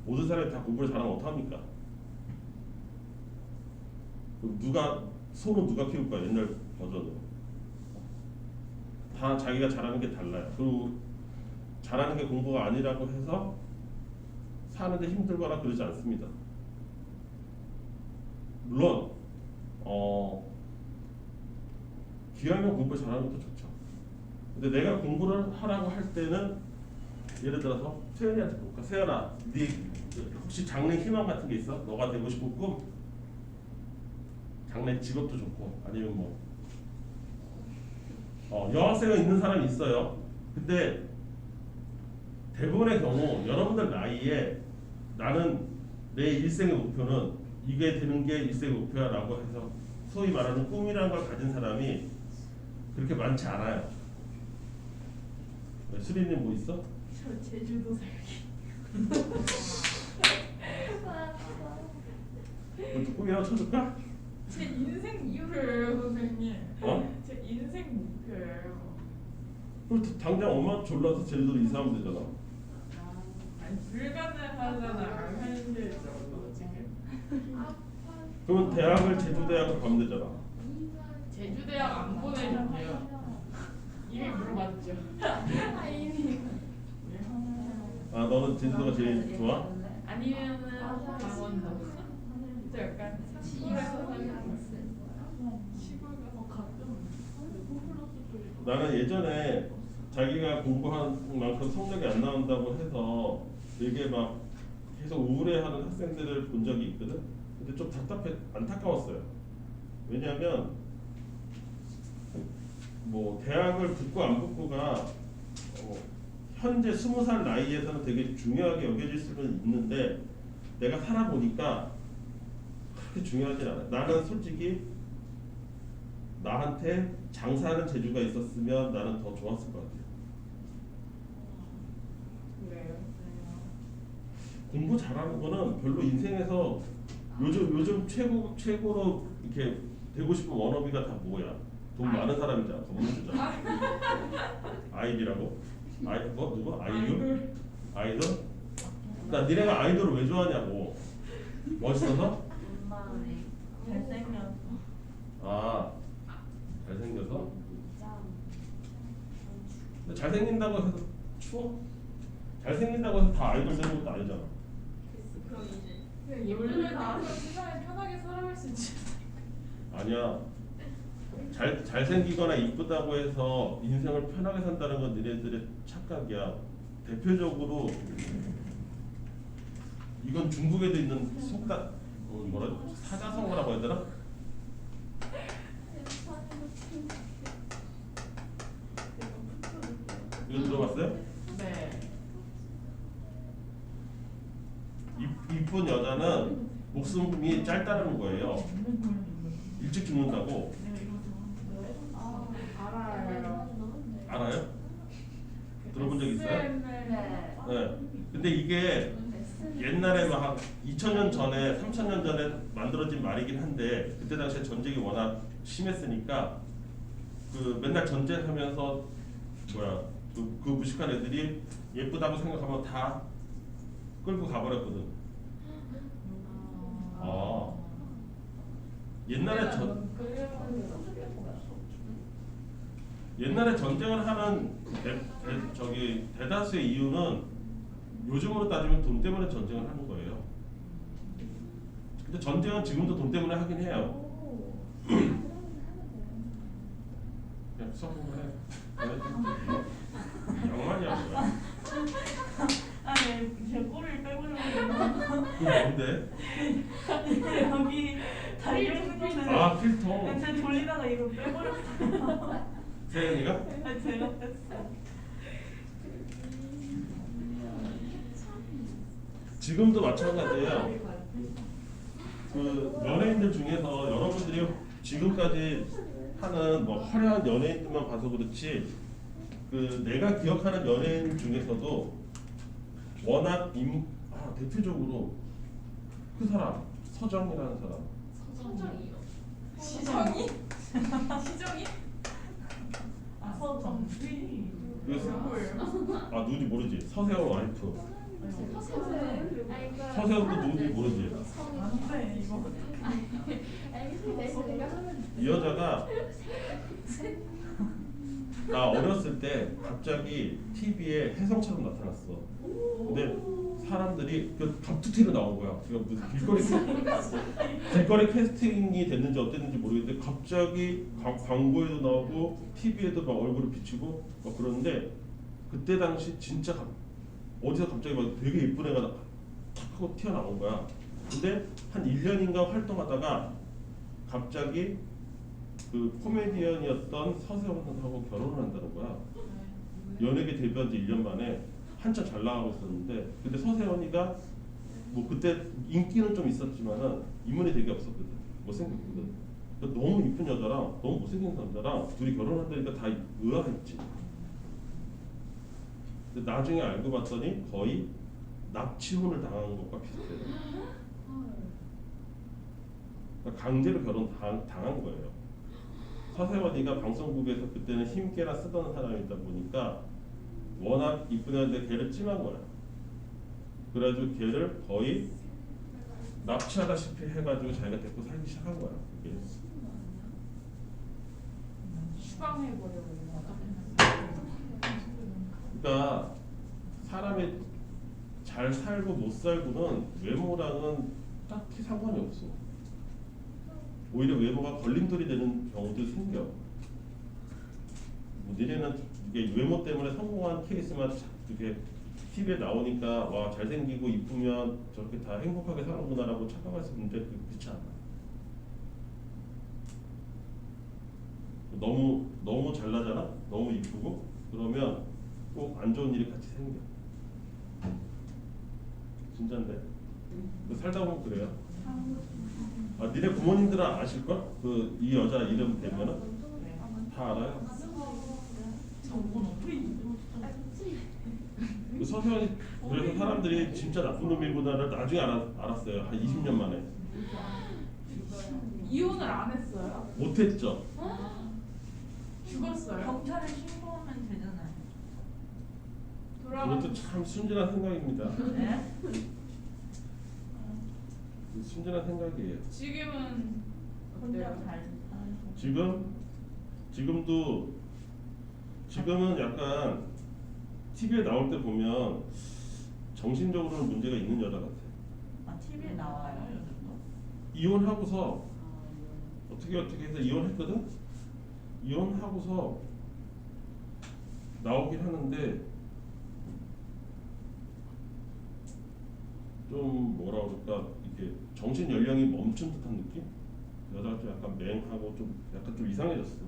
[SPEAKER 1] 모든 사람이 다 공부를 잘하면 어떡합니까? 누가 소는 누가 키울 거야? 옛날 버전으로 다 자기가 잘하는 게 달라요. 그리고 잘하는 게 공부가 아니라고 해서 사는데 힘들거나 그러지 않습니다. 물론 기왕이면 공부 잘하는 것도 좋죠. 근데 내가 공부를 하라고 할 때는 예를 들어서 세연이한테 볼까? 세연아, 네 혹시 장래 희망 같은 게 있어? 너가 되고 싶은 꿈? 장래 직업도 좋고 아니면 뭐 여학생은 있는 사람이 있어요. 근데 대부분의 경우 여러분들 나이에 나는 내 일생의 목표는 이게 되는 게 일생의 목표야 라고 해서 소위 말하는 꿈이라는 걸 가진 사람이 그렇게 많지 않아요. 수리님 뭐 있어?
[SPEAKER 2] 저 제주도 살기.
[SPEAKER 1] 꿈이라고 쳐줄까?
[SPEAKER 3] 제 인생 이유를 선생님.
[SPEAKER 1] 어?
[SPEAKER 3] 제 인생 목표예요.
[SPEAKER 1] 그럼 당장 엄마 졸라서 제주도로 이사하면 되잖아.
[SPEAKER 3] 아니 불가능하잖아. 현실적으로 지금.
[SPEAKER 2] 아파.
[SPEAKER 1] 그러면 대학을 제주대학을 가면 되잖아.
[SPEAKER 3] 제주대학 안 보내준대요. 이미 물어봤죠.
[SPEAKER 2] 아 이미.
[SPEAKER 1] 아 너는 제주도가 제일 좋아?
[SPEAKER 3] 아니면은 강원도. 저 약간 시골에서 살고 시골 가서 가끔 홈플러스 쪽에.
[SPEAKER 1] 나는 예전에 자기가 공부한 만큼 성적이 안 나온다고 해서 되게 막 계속 우울해하는 학생들을 본 적이 있거든. 근데 좀 안타까웠어요. 왜냐하면 뭐 대학을 붙고 안 붙고가 현재 20살 나이에서는 되게 중요하게 여겨질 수는 있는데 내가 살아보니까 그렇게 중요하진 않아. 나는 솔직히 나한테 장사하는 재주가 있었으면 나는 더 좋았을 것 같아요.
[SPEAKER 3] 그래요.
[SPEAKER 1] 공부 잘하는 거는 별로 인생에서 요즘 최고로 이렇게 되고 싶은 워너비가 다 뭐야? 돈 많은 사람이잖아. 건물주잖아. 아이비라고? 누구? 아이유? 아이돌? 나 니네가 아이돌을 왜 좋아하냐고. 멋있어서?
[SPEAKER 3] 잘생겼어.
[SPEAKER 1] 아 잘생겨서? 근데 잘생긴다고 해서 추워? 잘생긴다고 해서 다 아이돌 되는 것도 아니잖아.
[SPEAKER 3] 그럼 이제 원래 나도 세상에 편하게 살아갈 수 있지.
[SPEAKER 1] 아니야. 잘생기거나 이쁘다고 해서 인생을 편하게 산다는 건 너네들의 착각이야. 대표적으로 이건 중국에도 있는 속담 뭐라 사자성어라고 해야 되나? 이거 들어봤어요?
[SPEAKER 3] 네.
[SPEAKER 1] 이쁜 여자는 목숨이 짧다는 거예요. 일찍 죽는다고.
[SPEAKER 3] 알아요.
[SPEAKER 1] 알아요? 들어본 적 있어요?
[SPEAKER 2] 네.
[SPEAKER 1] 네. 근데 이게 옛날에 막 한 2000년 전에 3000년 전에 만들어진 말이긴 한데 그때 당시에 전쟁이 워낙 심했으니까 그 맨날 전쟁하면서 그 무식한 애들이 예쁘다고 생각하면 다 끌고 가버렸거든. 아 옛날에 전쟁을 하는 대다수의 이유는 요즘으로 따지면 돈 때문에 전쟁을 하는 거예요. 근데 전쟁은 지금도 돈 때문에 하긴 해요. 그냥 수업 공부 해. 양말이야 뭐야?
[SPEAKER 3] 아니 제 꼬리를 빼보려고
[SPEAKER 1] 그게 뭔데?
[SPEAKER 3] 여기 달려있는 거는
[SPEAKER 1] 아 필통.
[SPEAKER 3] 제 돌리다가 이거 빼버렸어요.
[SPEAKER 1] 세연이가?
[SPEAKER 3] 아니 제가 뺐어요.
[SPEAKER 1] 지금도 마찬가지예요. 그 연예인들 중에서 여러분들이 지금까지 하는 뭐 화려한 연예인들만 봐서 그렇지 그 내가 기억하는 연예인 중에서도 워낙 대표적으로 그 사람 서정이라는 사람.
[SPEAKER 2] 서정이요.
[SPEAKER 3] 시정이? 시정이? 아 서정휘.
[SPEAKER 1] 아 누군지 모르지. 서세호 와이프. 서세호도 누군지 모르지.
[SPEAKER 3] 안돼 이거.
[SPEAKER 1] 이 여자가 나 어렸을 때 갑자기 TV에 혜성처럼 나타났어. 근데 사람들이 그 갑툭튀로 나온 거야. 그러니까 무슨 길거리 캐스팅이 됐는지 어땠는지 모르겠는데 갑자기 광고에도 나오고 TV에도 막 얼굴을 비추고 막 그러는데 그때 당시 진짜 어디서 갑자기 막 되게 예쁜 애가 탁 하고 튀어나온 거야. 근데 한 1년인가 활동하다가 갑자기 그 코미디언이었던 서세원하고 결혼을 한다는 거야. 연예계 데뷔한 지 1년 만에 한참 잘 나가고 있었는데 근데 서세원이가 뭐 그때 인기는 좀 있었지만은 인물이 되게 없었거든. 못생겼거든. 그러니까 너무 이쁜 여자랑 너무 못생긴 남자랑 둘이 결혼한다니까 다 의아했지. 근데 나중에 알고 봤더니 거의 납치혼을 당한 것과 비슷해. 그러니까 강제로 당한 거예요. 서세원이가 방송국에서 그때는 힘께나 쓰던 사람이다 보니까 워낙 이쁜 애인데 걔를 찜한 거야. 그래가지고 걔를 거의 납치하다시피 해가지고 자기가 데리고 살기 시작한 거야. 그게.
[SPEAKER 3] 추방해버려요.
[SPEAKER 1] 그러니까 사람이 잘 살고 못 살고는 외모랑은 딱히 상관이 없어. 오히려 외모가 걸림돌이 되는 경우도 생겨. 뭐 니네는 이게 외모 때문에 성공한 케이스만 이렇게 TV에 나오니까 와 잘생기고 이쁘면 저렇게 다 행복하게 사는구나라고 착각할 수 있는데 그렇지 않아. 너무 잘나잖아, 너무 이쁘고 그러면 꼭 안 좋은 일이 같이 생겨. 진짠데. 살다 보면 그래요. 아, 니네 부모님들은 아실걸? 그 이 여자 이름 되면은 다 알아요.
[SPEAKER 3] 정보는 어떻게
[SPEAKER 1] 그 서세원이 그래서 사람들이 진짜 나쁜 놈이구나를 나중에 알았어요. 한 20년 만에.
[SPEAKER 3] 이혼을 안 했어요?
[SPEAKER 1] 못했죠.
[SPEAKER 3] 죽었어요?
[SPEAKER 4] 경찰에 신고하면 되잖아요.
[SPEAKER 1] 그것도 참 순진한 생각입니다.
[SPEAKER 4] 네?
[SPEAKER 1] 순진한 생각이에요.
[SPEAKER 3] 지금은
[SPEAKER 4] 혼자
[SPEAKER 3] 어때요?
[SPEAKER 4] 잘 사는
[SPEAKER 1] 지금은 약간 TV에 나올 때 보면 정신적으로는 문제가 있는 여자 같아.
[SPEAKER 4] 아 TV에 나와요 요즘도?
[SPEAKER 1] 이혼하고서 어떻게 해서 이혼했거든? 이혼하고서 나오긴 하는데 좀 뭐라 그럴까 이렇게 정신 연령이 멈춘 듯한 느낌? 여자가 좀 약간 맹하고 좀 약간 좀 이상해졌어.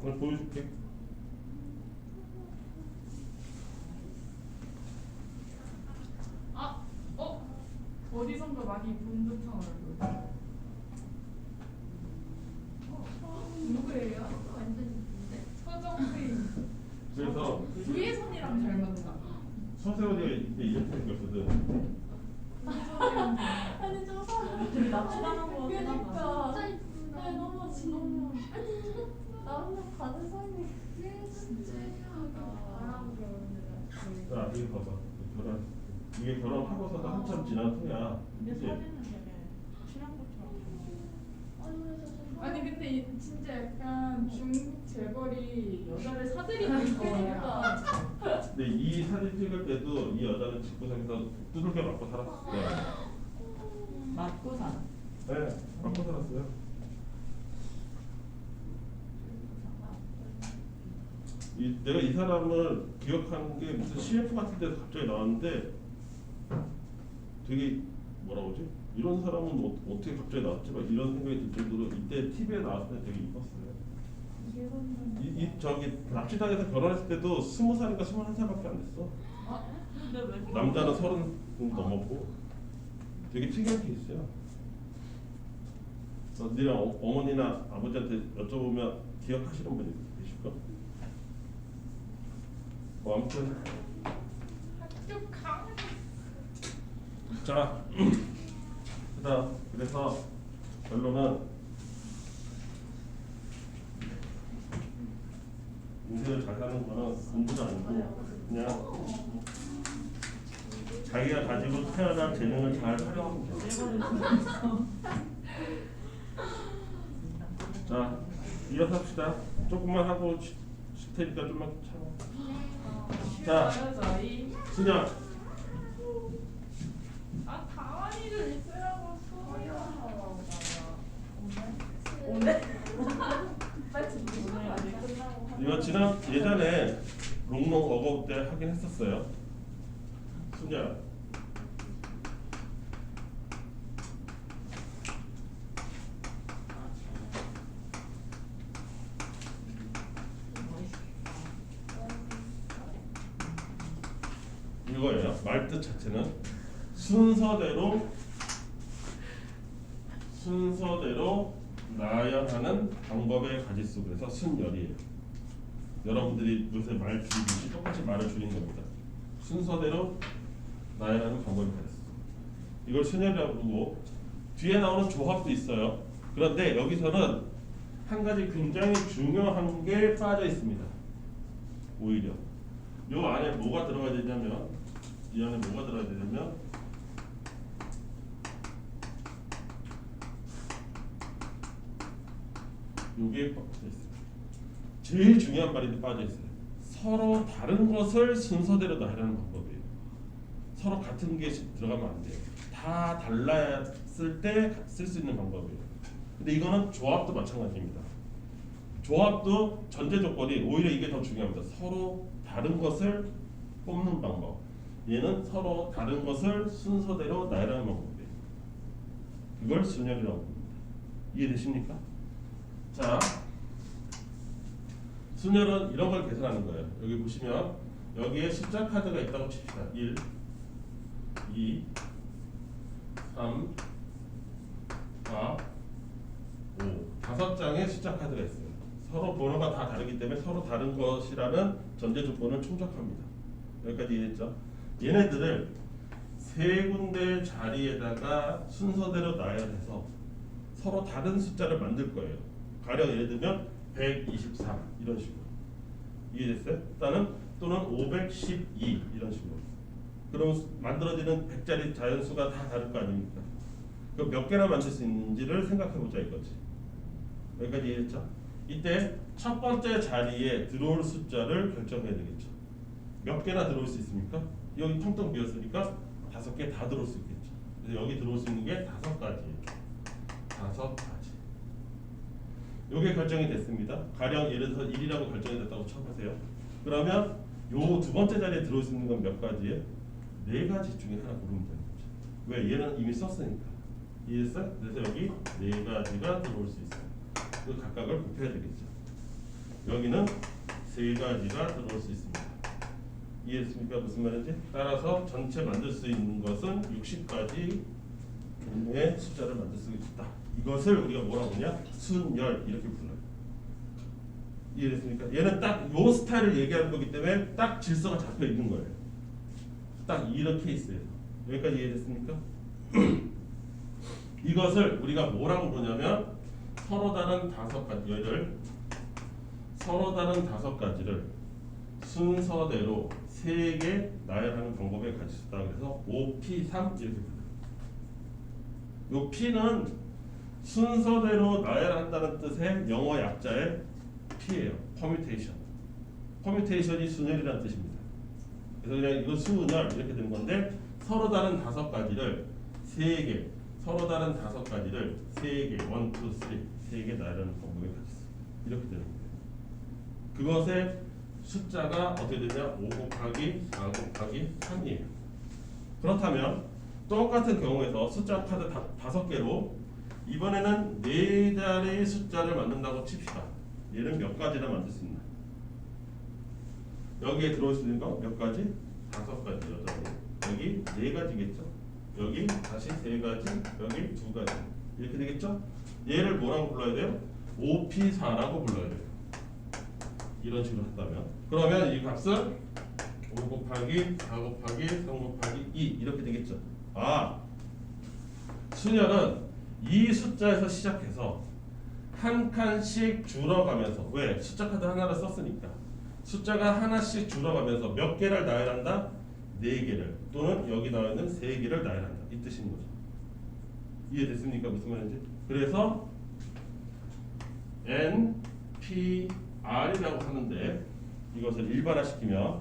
[SPEAKER 1] 오늘 보여줄게.
[SPEAKER 3] 아, 어디선가 많이 본 듯한 얼굴. 누구예요?
[SPEAKER 2] 완전 이쁜데?
[SPEAKER 3] 서정휘.
[SPEAKER 1] 그래서
[SPEAKER 3] 위혜선이랑 닮았다.
[SPEAKER 1] 서세원이가 이렇게 생겼거든.
[SPEAKER 2] 아니 저 사람
[SPEAKER 4] 되게 납치당한 거 같긴
[SPEAKER 2] 그러니까
[SPEAKER 4] 하다.
[SPEAKER 2] 진짜 이쁘다. 네, 너무 아니 나랑 가는 사람이 진짜 이상하다.
[SPEAKER 1] 자, 이거 봐봐. 이게 결혼하고서도 한참 지난 후야.
[SPEAKER 4] 근데
[SPEAKER 1] 그치?
[SPEAKER 4] 사진은 되게 친한 것처럼.
[SPEAKER 3] 아니 근데 진짜 약간 중국 재벌이 여자를 사들이는 거야.
[SPEAKER 1] 근데 이 사진 찍을 때도 이 여자는 집구석에서 두들겨 맞고 살았어요.
[SPEAKER 4] 맞고 산.
[SPEAKER 1] 네, 맞고 살았어요. 내가 이 사람을 기억하는 게 무슨 CF 같은 데서 갑자기 나왔는데 되게 뭐라 그러지? 이런 사람은 어떻게 갑자기 나왔지? 막 이런 생각이 들 정도로 이때 TV에 나왔을 때 되게 이뻤어요. 저기 납치당해서 결혼했을 때도 20살인가 21살밖에 안 됐어.
[SPEAKER 4] 근데 왜 이렇게
[SPEAKER 1] 남자는 30 넘었고 되게 특이한 케이스야. 니랑 어머니나 아버지한테 여쭤보면 기억하시는 분이 계실까? 아무튼
[SPEAKER 3] 학교 강.
[SPEAKER 1] 자, 그래서 결론은 인생을 잘 사는 거는 공부는 아니고 그냥 자기가 가지고 태어난 재능을 잘 활용하면 돼. 자, 이어서 합시다. 조금만 하고 쉴 테니까 좀만 참아. 자,
[SPEAKER 3] 쉬어요 저희.
[SPEAKER 1] 순영.
[SPEAKER 3] 아 가만히 좀 있으라고 소리야.
[SPEAKER 4] 오늘?
[SPEAKER 3] 오늘 아직 끝나고.
[SPEAKER 1] 이거 예전에 롱롱 어거 때 하긴 했었어요. 순야. 이거예요. 말뜻 자체는 순서대로 나열하는 방법의 가지수. 그래서 순열이에요. 여러분들이 요새 말 줄이듯이 똑같이 말을 줄인 겁니다. 순서대로 나열하는 방법이 되었어. 이걸 순열이라고 부르고 뒤에 나오는 조합도 있어요. 그런데 여기서는 한 가지 굉장히 중요한 게 빠져 있습니다. 오히려 요 안에 뭐가 들어가야 되냐면 이 안에 뭐가 들어가야 되냐면 요게 빠져 있어요. 제일 중요한 말인데 빠져 있어요. 서로 다른 것을 순서대로 나열하는 방법이에요. 서로 같은 게 들어가면 안 돼요. 다 달랐을 때 쓸 수 있는 방법이에요. 근데 이거는 조합도 마찬가지입니다. 조합도 전제 조건이 오히려 이게 더 중요합니다. 서로 다른 것을 뽑는 방법. 얘는 서로 다른 것을 순서대로 나열하는 방법이에요. 그걸 순열이라고 합니다. 이해되십니까? 자, 순열은 이런 걸 계산하는 거예요. 여기 보시면 여기에 숫자 카드가 있다고 칩시다. 1, 2, 3, 4, 5 다섯 장의 숫자 카드가 있어요. 서로 번호가 다 다르기 때문에 서로 다른 것이라는 전제 조건을 충족합니다. 여기까지 이해했죠? 얘네들을 세 군데 자리에다가 순서대로 나열해서 서로 다른 숫자를 만들 거예요. 가령 예를 들면 123 이런 식으로 이해됐어요? 또는 512 이런 식으로. 그럼 만들어지는 100자리 자연수가 다 다를 거 아닙니까? 그럼 몇 개나 만들 수 있는지를 생각해보자 이거지. 여기까지 이해했죠? 이때 첫 번째 자리에 들어올 숫자를 결정해야 되겠죠. 몇 개나 들어올 수 있습니까? 여기 텅텅 비었으니까 5개 다 들어올 수 있겠죠. 그래서 여기 들어올 수 있는 게 5가지예요. 5가지. 요게 결정이 됐습니다. 가령 예를 들어서 1이라고 결정이 됐다고 쳐보세요. 그러면 요 두 번째 자리에 들어올 수 있는 건 몇 가지예요? 4가지 중에 하나 고르면 되는 거죠. 왜? 얘는 이미 썼으니까. 이해했어요? 그래서 여기 4가지가 들어올 수 있어요. 그 각각을 곱해야 되겠죠. 여기는 3가지가 들어올 수 있습니다. 이해했습니까? 무슨 말인지? 따라서 전체 만들 수 있는 것은 60가지 종류의 숫자를 만들 수 있다. 이것을 우리가 뭐라고 하냐? 순열 이렇게 불러요. 이해됐습니까? 얘는 딱 요 스타일을 얘기하는 거기 때문에 딱 질서가 잡혀 있는 거예요. 딱 이런 케이스에서. 여기까지 이해됐습니까? 이것을 우리가 뭐라고 부르냐면 서로 다른 5가지를 순서대로 3개 나열하는 방법에 같이 있다. 그래서 OP3 이렇게 불러요. 요 P는 순서대로 나열한다는 뜻의 영어 약자의 P예요. 퍼뮤테이션. 퍼뮤테이션이 순열이라는 뜻입니다. 그래서 그냥 이거 순열 이렇게 된 건데 서로 다른 5가지를 3개, 서로 다른 5가지를 3개, 1, 2, 3, 3개 나열하는 방법에 같이 있어요. 이렇게 되는 거예요. 그것의 숫자가 어떻게 되냐? 5 곱하기 4 곱하기 3이에요. 그렇다면 똑같은 경우에서 숫자 카드 5개로 이번에는 4자리의 숫자를 만든다고 칩시다. 얘는 몇 가지나 만들 수 있나? 여기에 들어올 수 있는 거 몇 가지? 5가지, 8개. 여기 4가지겠죠? 여기 다시 3가지, 여기 2가지. 이렇게 되겠죠? 얘를 뭐라고 불러야 돼요? OP4라고 불러야 돼요. 이런 식으로 한다면. 그러면 이 값은 5 곱하기 4 곱하기 3 곱하기 2 이렇게 되겠죠? 아, 순열은 이 숫자에서 시작해서 한 칸씩 줄어가면서 왜? 숫자 카드 하나를 썼으니까 숫자가 하나씩 줄어가면서 몇 개를 나열한다? 4개를 또는 여기 나와 있는 3개를 나열한다 이 뜻인 거죠. 이해됐습니까? 무슨 말인지? 그래서 NPR이라고 하는데 이것을 일반화시키면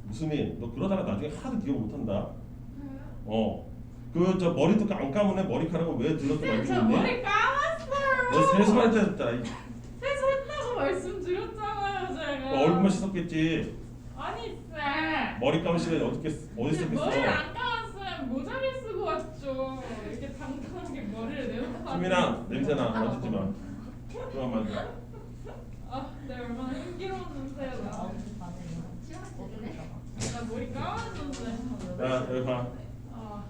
[SPEAKER 1] 무수민 너 그러다가 나중에 하도 기억 못한다. 그 저 머리도 안 감은 애 머리카락을 왜 들었다 말고
[SPEAKER 3] 저 머리 감았어요.
[SPEAKER 1] 너 세수할 때 했다.
[SPEAKER 3] 세수했다고 말씀드렸잖아요 제가.
[SPEAKER 1] 얼굴만 씻었겠지.
[SPEAKER 3] 아니 쌤.
[SPEAKER 1] 머리 감을 시간이 어디 있었겠어?
[SPEAKER 3] 머리를 안 감았으면 모자를 쓰고 왔죠. 이렇게 당당하게 머리를 내놓고.
[SPEAKER 1] 수민아 냄새나 만지지 마. 그만 만져.
[SPEAKER 3] 네 얼마나 향기로운 냄새가 나. 나 머리 감았는데.
[SPEAKER 1] 자 여기 봐.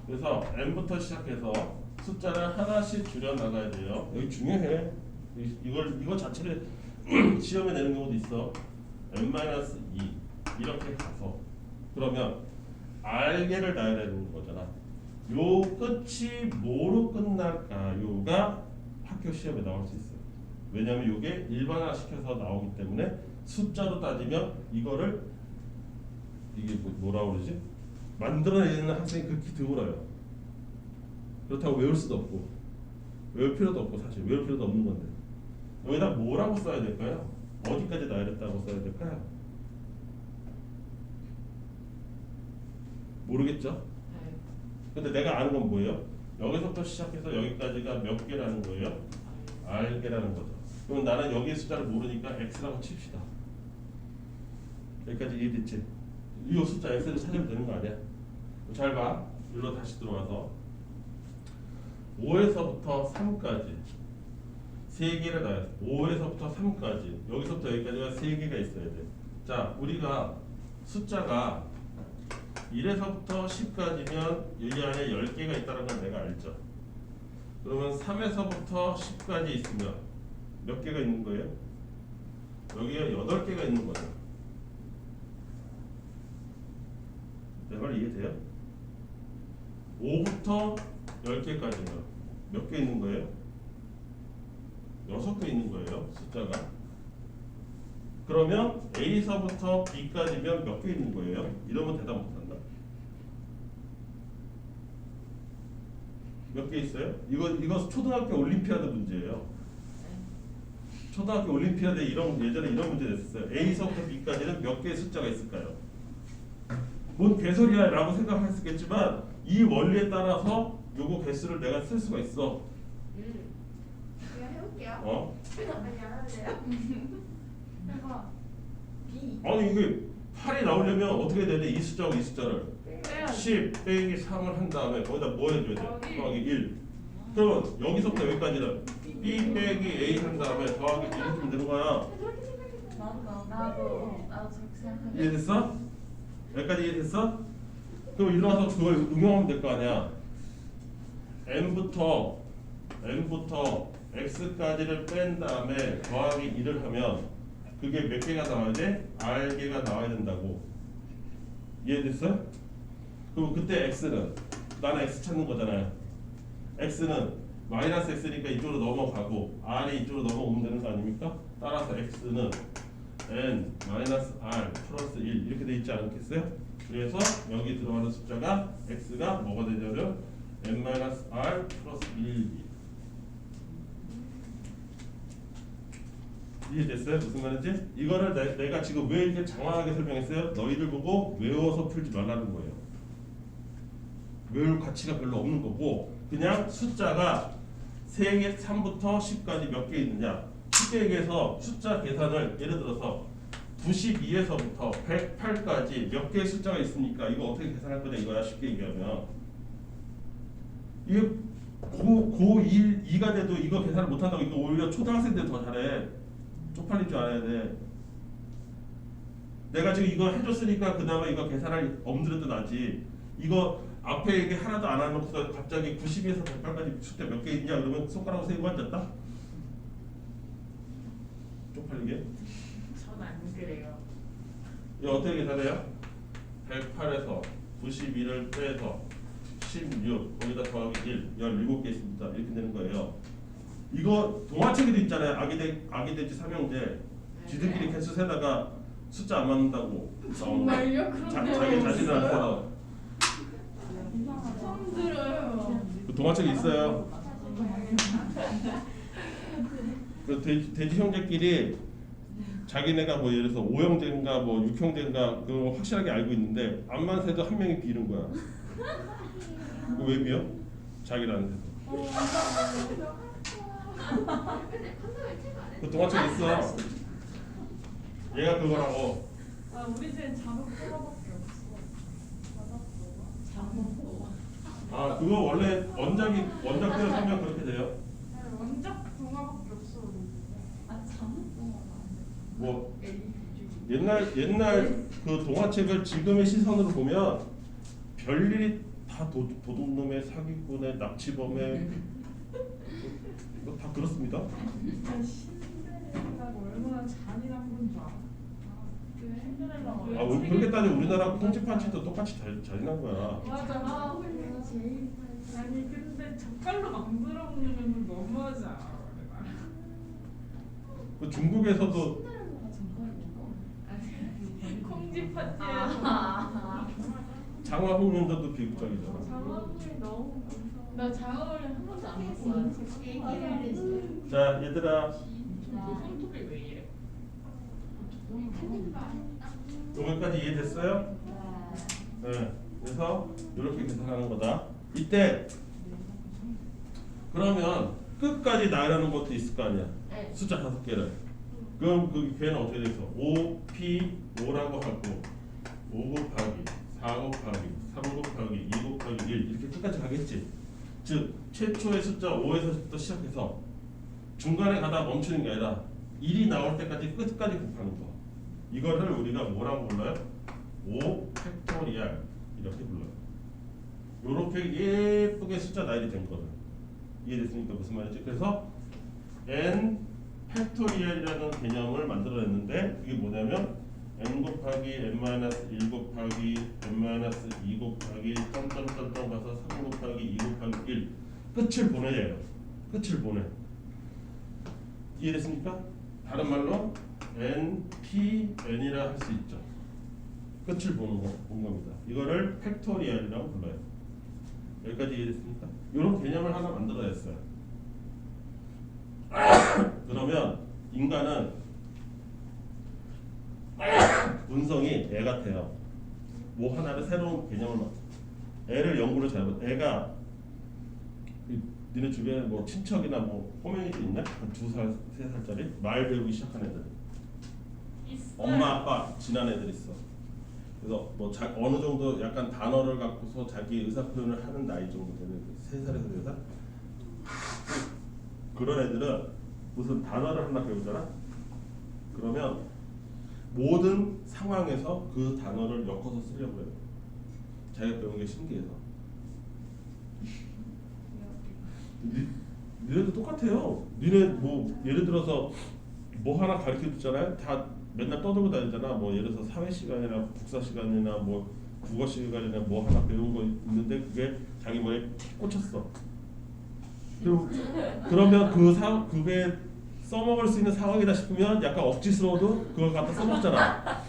[SPEAKER 1] 그래서 n부터 시작해서 숫자를 하나씩 줄여 나가야 돼요. 여기 중요해. 이거 자체를 시험에 내는 경우도 있어. n-2 이렇게 가서 그러면 알게를 나야 되는 거잖아. 요 끝이 뭐로 끝날까요가 학교 시험에 나올 수 있어요. 왜냐면 요게 일반화 시켜서 나오기 때문에 숫자로 따지면 이거를 이게 뭐라고 그러지? 만들어내는 학생이 그렇게 드물어요. 그렇다고 외울 수도 없고 외울 필요도 없고 사실 외울 필요도 없는 건데 여기다 뭐라고 써야 될까요? 어디까지 나야 됐다고 써야 될까요? 모르겠죠?
[SPEAKER 4] 네.
[SPEAKER 1] 근데 내가 아는 건 뭐예요? 여기서부터 시작해서 여기까지가 몇 개라는 거예요? R개라는 거죠. 그럼 나는 여기의 숫자를 모르니까 X라고 칩시다. 여기까지 이해됐지? 이 숫자 X를 찾으면 되는 거 아니야? 잘 봐. 여기로 다시 들어와서 5에서부터 3까지 3개를 나왔어. 5에서부터 3까지 여기서부터 여기까지가 3개가 있어야 돼. 자, 우리가 숫자가 1에서부터 10까지면 여기 안에 10개가 있다는 걸 내가 알죠. 그러면 3에서부터 10까지 있으면 몇 개가 있는 거예요? 여기가 8개가 있는 거예요. 내 말 이해돼요? 5부터 10개까지면 몇 개 있는 거예요? 6개 있는 거예요, 숫자가. 그러면 A서부터 B까지면 몇 개 있는 거예요? 이러면 대답 못한다. 몇 개 있어요? 이거 초등학교 올림피아드 문제예요. 초등학교 올림피아드 예전에 이런 문제 냈었어요. A서부터 B까지는 몇 개의 숫자가 있을까요? 뭔 개소리야 라고 생각할 수 있겠지만 이 원리에 따라서 요거 개수를 내가 쓸 수가 있어.
[SPEAKER 2] 그냥 해볼게요.
[SPEAKER 1] 어?
[SPEAKER 2] 아니 안 할래요? 해봐. B.
[SPEAKER 1] 아니 이게 8이 나오려면 어떻게 해야 되냐? 이 숫자하고 이 숫자를
[SPEAKER 3] 빼야지.
[SPEAKER 1] 10 빼기 3을 한 다음에 거기다 뭐 해줘야 돼?
[SPEAKER 3] 더하기
[SPEAKER 1] 더하기 1. 그러면 여기서부터 여기까지는 B 빼기 A 한 다음에 더하기 1 이렇게 되는 거야.
[SPEAKER 2] 나도 저렇게 생각해.
[SPEAKER 1] 이해됐어? 여기까지 이해됐어? 그럼 일어나서 그걸 응용하면 될 거 아니야. n부터 x까지를 뺀 다음에 더하기 1을 하면 그게 몇 개가 나와야 돼? r개가 나와야 된다고. 이해됐어? 그럼 그때 x는 나는 x 찾는 거잖아요. x는 마이너스 x니까 이쪽으로 넘어가고 r이 이쪽으로 넘어오면 되는 거 아닙니까? 따라서 x는 n 마이너스 r 플러스 1 이렇게 돼 있지 않겠어요? 그래서 여기 들어가는 숫자가 x가 뭐가 되냐면 n 마이너스 r 플러스 1 이해됐어요? 무슨 말인지? 이거를 내가 지금 왜 이렇게 장황하게 설명했어요? 너희들 보고 외워서 풀지 말라는 거예요. 외울 가치가 별로 없는 거고 그냥 숫자가 3개 3부터 10까지 몇 개 있느냐 쉽게 얘기해서 숫자 계산을 예를 들어서 92에서부터 108까지 몇 개의 숫자가 있습니까? 이거 어떻게 계산할 거냐 이거야 쉽게 얘기하면 이게 고1, 2가 돼도 이거 계산을 못한다고 이거 오히려 초등학생들 더 잘해. 쪽팔릴 줄 알아야 돼. 내가 지금 이거 해줬으니까 그 다음에 이거 계산할 엄두라도 나지. 이거 앞에 이게 하나도 안 해놓고서 갑자기 92에서 108까지 숫자 몇 개 있냐 그러면 손가락 세고 앉았다? 쪽팔리게?
[SPEAKER 4] 전 안 그래요.
[SPEAKER 1] 이거 어떻게 계산해요? 108에서 91을 빼서 16 거기다 더하기 1 17개 있습니다. 이렇게 되는 거예요. 이거 동화책에도 있잖아요. 아기돼지 삼형제 지들끼리 개수 세다가 숫자 안 맞는다고
[SPEAKER 3] 정말요? 그런
[SPEAKER 1] 자기
[SPEAKER 3] 내용이
[SPEAKER 1] 자신을 안
[SPEAKER 3] 있어요?
[SPEAKER 1] 해서
[SPEAKER 3] 처음 들어요.
[SPEAKER 1] 그 동화책에 있어요. 그 돼지 형제끼리 자기네가 뭐 예를 들어서 5형제인가 뭐 6형제인가 그거 확실하게 알고 있는데 앞만 세도 한 명이 비는 거야. 그거 왜 비어? 자기라는 데서. 그 동화책 있어. 얘가 그거라고.
[SPEAKER 3] 아 우리 집엔 자몽 하나밖에 없어.
[SPEAKER 4] 장모.
[SPEAKER 1] 아 그거 원래 원작대로 사면 그렇게 돼요.
[SPEAKER 3] 원작 동화밖에 없어.
[SPEAKER 1] 뭐 옛날 그 동화책을 지금의 시선으로 보면 별일이 다 도둑놈의 사기꾼의 납치범의 뭐 다 그렇습니다.
[SPEAKER 3] 신데렐라가 얼마나 잔인한 건 줄 알아?
[SPEAKER 1] 아, 그렇게 따지면 우리나라 콩쥐팥쥐도 똑같이 잔인한 거야.
[SPEAKER 3] 맞아.
[SPEAKER 2] 아, 내가 제일
[SPEAKER 3] 아니 근데 젓갈로 만들어 먹는 건 너무하지 않아?
[SPEAKER 1] 그 중국에서도
[SPEAKER 2] 신데렐라가 정갈이고.
[SPEAKER 3] 콩쥐 파티에서
[SPEAKER 2] 아,
[SPEAKER 1] 장화 볶는데도 비극적이잖아.
[SPEAKER 3] 장어물이 너무 많아.
[SPEAKER 2] 나 장어를 한 번도 안 먹어요.
[SPEAKER 1] 자, 얘들아,
[SPEAKER 3] 손톱이 왜 이래?
[SPEAKER 1] 여기까지 이해됐어요? 네. 그래서 이렇게 계산하는 거다. 이때 그러면 끝까지 나열하는 것도 있을 거 아니야.
[SPEAKER 2] 네.
[SPEAKER 1] 숫자 5개를. 그럼 그 걔는 어떻게 돼 있어? 5, P, 5라고 하고 5 곱하기 4 곱하기 3 곱하기 2 곱하기 1 이렇게 끝까지 가겠지. 즉 최초의 숫자 5에서부터 시작해서 중간에 가다 멈추는 게 아니라 1이 나올 때까지 끝까지 곱하는 거. 이거를 우리가 뭐라고 불러요? 5 팩토리얼 이렇게 불러요. 요렇게 예쁘게 숫자 나열이 된 거는 이해됐습니까? 무슨 말인지. 그래서 n 팩토리얼이라는 개념을 만들어냈는데 그게 뭐냐면 n 곱하기 n-1 곱하기 n-2 곱하기 점점점점 가서 3 곱하기 2 곱하기 1 끝을 보내요. 끝을 보내. 이해됐습니까? 다른 말로 n, p, n이라 할 수 있죠. 끝을 본 겁니다. 이거를 팩토리얼이라고 불러요. 여기까지 이해됐습니까? 이런 개념을 하나 만들어냈어요. 그러면 인간은 본성이 애 같아요. 뭐 하나를 새로운 개념을 애를 연구를 잘하면 애가 니네 주변에 뭐 친척이나 뭐 꼬맹이들 있나? 한 2살, 3살짜리 말 배우기 시작한 애들.
[SPEAKER 3] 있어요.
[SPEAKER 1] 엄마 아빠 지난 애들 있어. 그래서 뭐 어느 정도 약간 단어를 갖고서 자기 의사 표현을 하는 나이 정도 되는 3살에서 4살 그런 애들은 무슨 단어를 하나 배우잖아. 그러면 모든 상황에서 그 단어를 엮어서 쓰려고 해요. 자기가 배운 게 신기해서. 니네도 똑같아요. 니네 뭐 예를 들어서 뭐 하나 가르쳐 줬잖아요. 다 맨날 떠들고 다니잖아. 뭐 예를 들어서 사회 시간이나 국사 시간이나 뭐 국어 시간이나 뭐 하나 배운 거 있는데 그게 자기 머리에 꽂혔어. 그러면 그게 써먹을 수 있는 상황이다 싶으면 약간 억지스러워도 그걸 갖다 써먹잖아.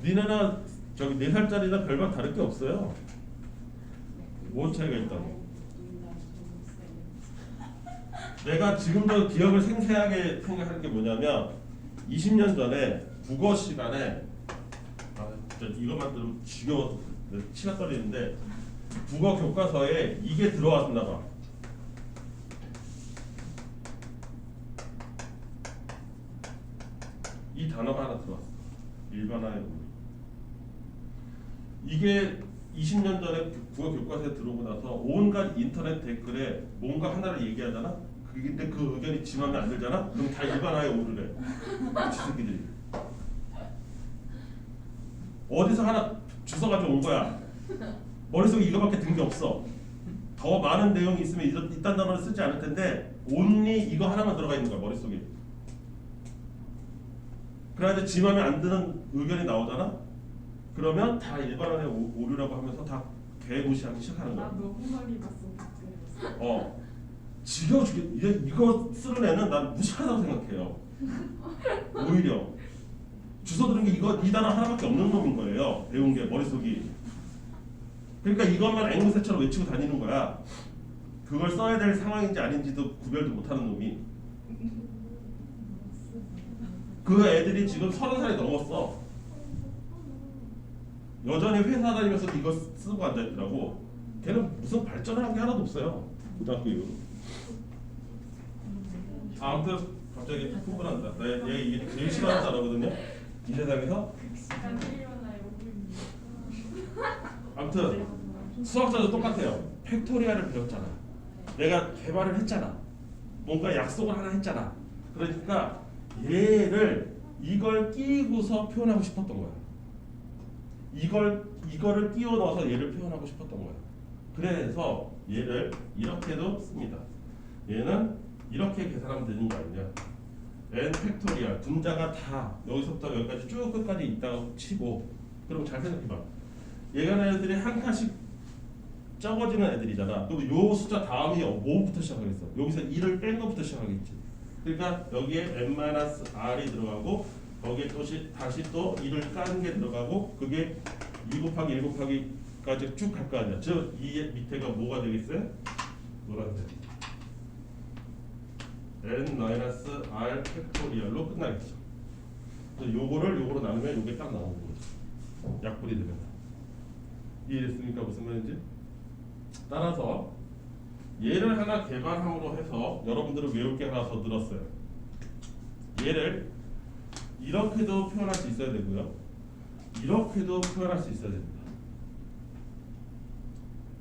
[SPEAKER 1] 니네나 저기 4살짜리나 별반 다를 게 없어요. 뭔 차이가 있다고. 내가 지금도 기억을 생생하게 생각하는 게 뭐냐면 20년 전에 국어 시간에 진짜 이것만 들으면 지겨워서 치가 떨리는데 국어 교과서에 이게 들어왔나 봐. 이 단어가 하나 들어왔어. 일반화의 의미. 이게 20년 전에 국어 교과서에 들어오고 나서 온갖 인터넷 댓글에 뭔가 하나를 얘기하잖아. 근데 그 의견이 지 맘에 안 들잖아. 그럼 다 일반화에 오르래. 미친 새끼들이. 어디서 하나 주워가지고 온 거야. 머릿속에 이거밖에 든 게 없어. 더 많은 내용이 있으면 이딴 단어를 쓰지 않을 텐데 온리 이거 하나만 들어가 있는 거야 머릿속에. 그래야지 지 맘에 안 드는 의견이 나오잖아. 그러면 다 일반화의 오류라고 하면서 다 개무시하기 시작하는
[SPEAKER 3] 나
[SPEAKER 1] 거야.
[SPEAKER 3] 너무 많이 봤어. 댓글에서.
[SPEAKER 1] 지겨워 죽겠. 이거 쓰는 애는 난 무식하다고 생각해요. 오히려 주워 들은 게 이 단어 하나밖에 없는 놈인 거예요. 배운 게 머릿속이. 그러니까 이것만 앵무새처럼 외치고 다니는 거야. 그걸 써야 될 상황인지 아닌지도 구별도 못하는 놈이. 그 애들이 지금 30살이 넘었어. 여전히 회사 다니면서 이거 쓰고 앉아있더라고. 걔는 무슨 발전을 한 게 하나도 없어요. 고등학교 이후로. 아무튼 갑자기 흥분한다. 얘 이게 제일 싫어하는 단어거든요. 이 세상에서.
[SPEAKER 3] 시간 일어나요.
[SPEAKER 1] 아무튼 수학자도 똑같아요. 팩토리얼을 배웠잖아. 내가 개발을 했잖아. 뭔가 약속을 하나 했잖아. 그러니까 이걸 끼고서 표현하고 싶었던 거야. 이거를 끼워 넣어서 얘를 표현하고 싶었던 거야. 그래서 얘를 이렇게도 씁니다. 얘는 이렇게 계산하면 되는 거 아니냐. n 팩토리얼 분자가 다 여기서부터 여기까지 쭉 끝까지 있다고 치고 그럼 잘 생각해봐. 얘네들이 한 칸씩 적어지는 애들이잖아. 그럼 요 숫자 다음이 뭐부터 시작하겠어? 여기서 1을 뺀 것부터 시작하겠지. 그러니까 여기에 n-r이 들어가고 거기에 또 다시 또 1을 깐 게 들어가고 그게 1 곱하기 1 곱하기까지 쭉 갈 거 아니야. 즉 이 밑에가 뭐가 되겠어요? 노란색 n-r 팩토리얼로 끝나겠죠. 그래서 요거로 나누면 요게 딱 나오는 거죠. 약분이 되면. 이해됐습니까? 무슨 말인지? 따라서 얘를 하나 개발함으로 해서 여러분들은 외울 게 하나 더 늘었어요. 얘를 이렇게도 표현할 수 있어야 되고요. 이렇게도 표현할 수 있어야 됩니다.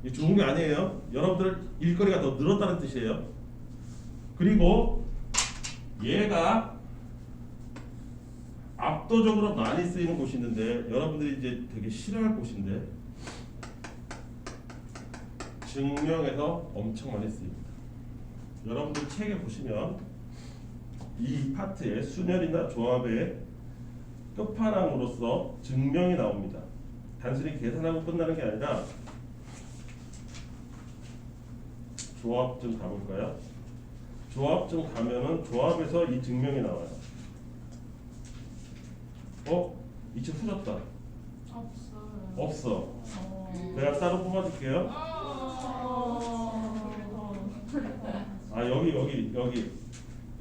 [SPEAKER 1] 이게 좋은 게 아니에요. 여러분들 일거리가 더 늘었다는 뜻이에요. 그리고 얘가 압도적으로 많이 쓰이는 곳이 있는데 여러분들이 이제 되게 싫어할 곳인데 증명에서 엄청 많이 쓰입니다. 여러분들 책에 보시면 이 파트에 순열이나 조합의 끝판왕으로서 증명이 나옵니다. 단순히 계산하고 끝나는 게 아니라 조합 좀 가볼까요? 조합 좀 가면은 조합에서 이 증명이 나와요. 이 책 풀었다.
[SPEAKER 3] 없어요.
[SPEAKER 1] 없어.
[SPEAKER 3] 어.
[SPEAKER 1] 내가 따로 뽑아줄게요.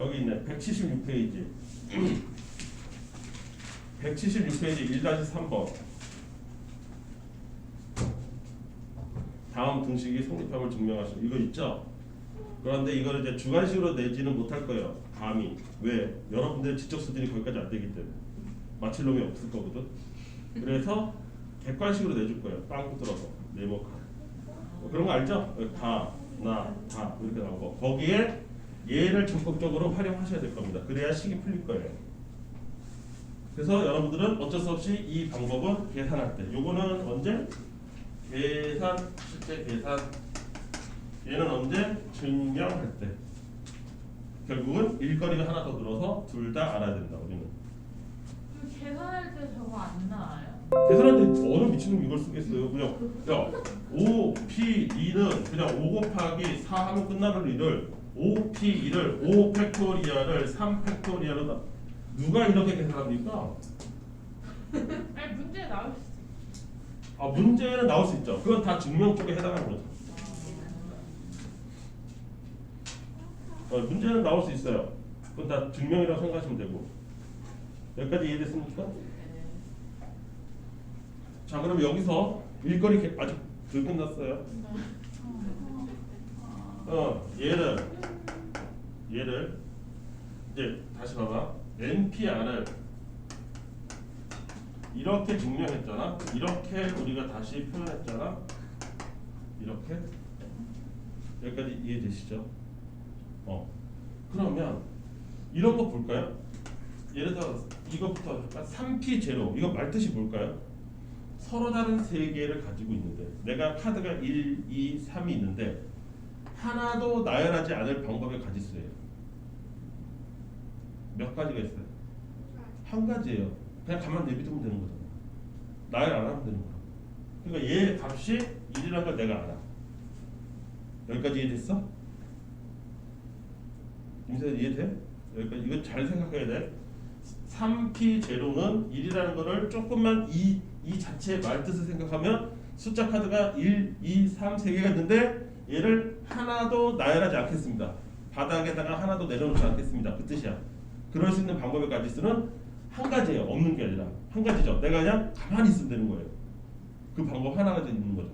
[SPEAKER 1] 여기 있네. 176페이지. 176페이지 1-3번. 다음 등식이 성립함을 증명하시오. 이거 있죠? 그런데 이걸 이제 주관식으로 내지는 못할 거예요. 감히. 왜? 여러분들의 지적 수준이 거기까지 안 되기 때문에. 맞힐 놈이 없을 거거든. 그래서 객관식으로 내줄 거예요. 빵 뚫어서 네모칸. 그런 거 알죠? 다, 나, 다 이렇게 나오고 거기에 얘를 적극적으로 활용하셔야 될 겁니다. 그래야 식이 풀릴 거예요. 그래서 여러분들은 어쩔 수 없이 이 방법은 계산할 때 요거는 언제? 계산, 실제 계산. 얘는 언제? 증명할 때. 결국은 일거리가 하나 더 늘어서 둘 다 알아야 된다. 우리는
[SPEAKER 4] 계산할 때 저거 안 나와요?
[SPEAKER 1] 계산할 때 어느 미친놈 이걸 쓰겠어요. 그냥 야 5p2는 그냥 5 곱하기 4 하면 끝나는 일을 5p2를 5 팩토리얼을 3 팩토리얼로 누가 이렇게 계산합니까?
[SPEAKER 3] 아니 문제 나올 수 있어.
[SPEAKER 1] 문제는 나올 수 있죠. 그건 다 증명 쪽에 해당하는 거죠. 문제는 나올 수 있어요. 그건 다 증명이라고 생각하시면 되고. 여기까지 이해됐습니까? 자, 그럼 여기서 일거리 아직 덜 끝났어요. 얘를 이제 다시 봐봐. NPR을 이렇게 증명했잖아. 이렇게 우리가 다시 표현했잖아. 이렇게 여기까지 이해되시죠? 그러면 이런 거 볼까요? 예를 들어 이것부터 3P0 이거 말뜻이 뭘까요? 서로 다른 세 개를 가지고 있는데 내가 카드가 1, 2, 3이 있는데 하나도 나열하지 않을 방법의 가지수예요. 몇 가지가 있어요? 한 가지예요. 그냥 가만 내비두면 되는 거잖아. 나열 안 하면 되는 거야. 그러니까 얘 값이 1이라는 걸 내가 알아. 여기까지 이해됐어? 임세현 이해돼? 여기까지 이거 잘 생각해야 돼. 3P0는 1이라는 거를 조금만 이 자체의 말뜻을 생각하면 숫자 카드가 1, 2, 3, 3개가 있는데 얘를 하나도 나열하지 않겠습니다. 바닥에다가 하나도 내려놓지 않겠습니다. 그 뜻이야. 그럴 수 있는 방법의 가지수는 한 가지예요. 없는 게 아니라 한 가지죠. 내가 그냥 가만히 있으면 되는 거예요. 그 방법 하나가 있는 거죠.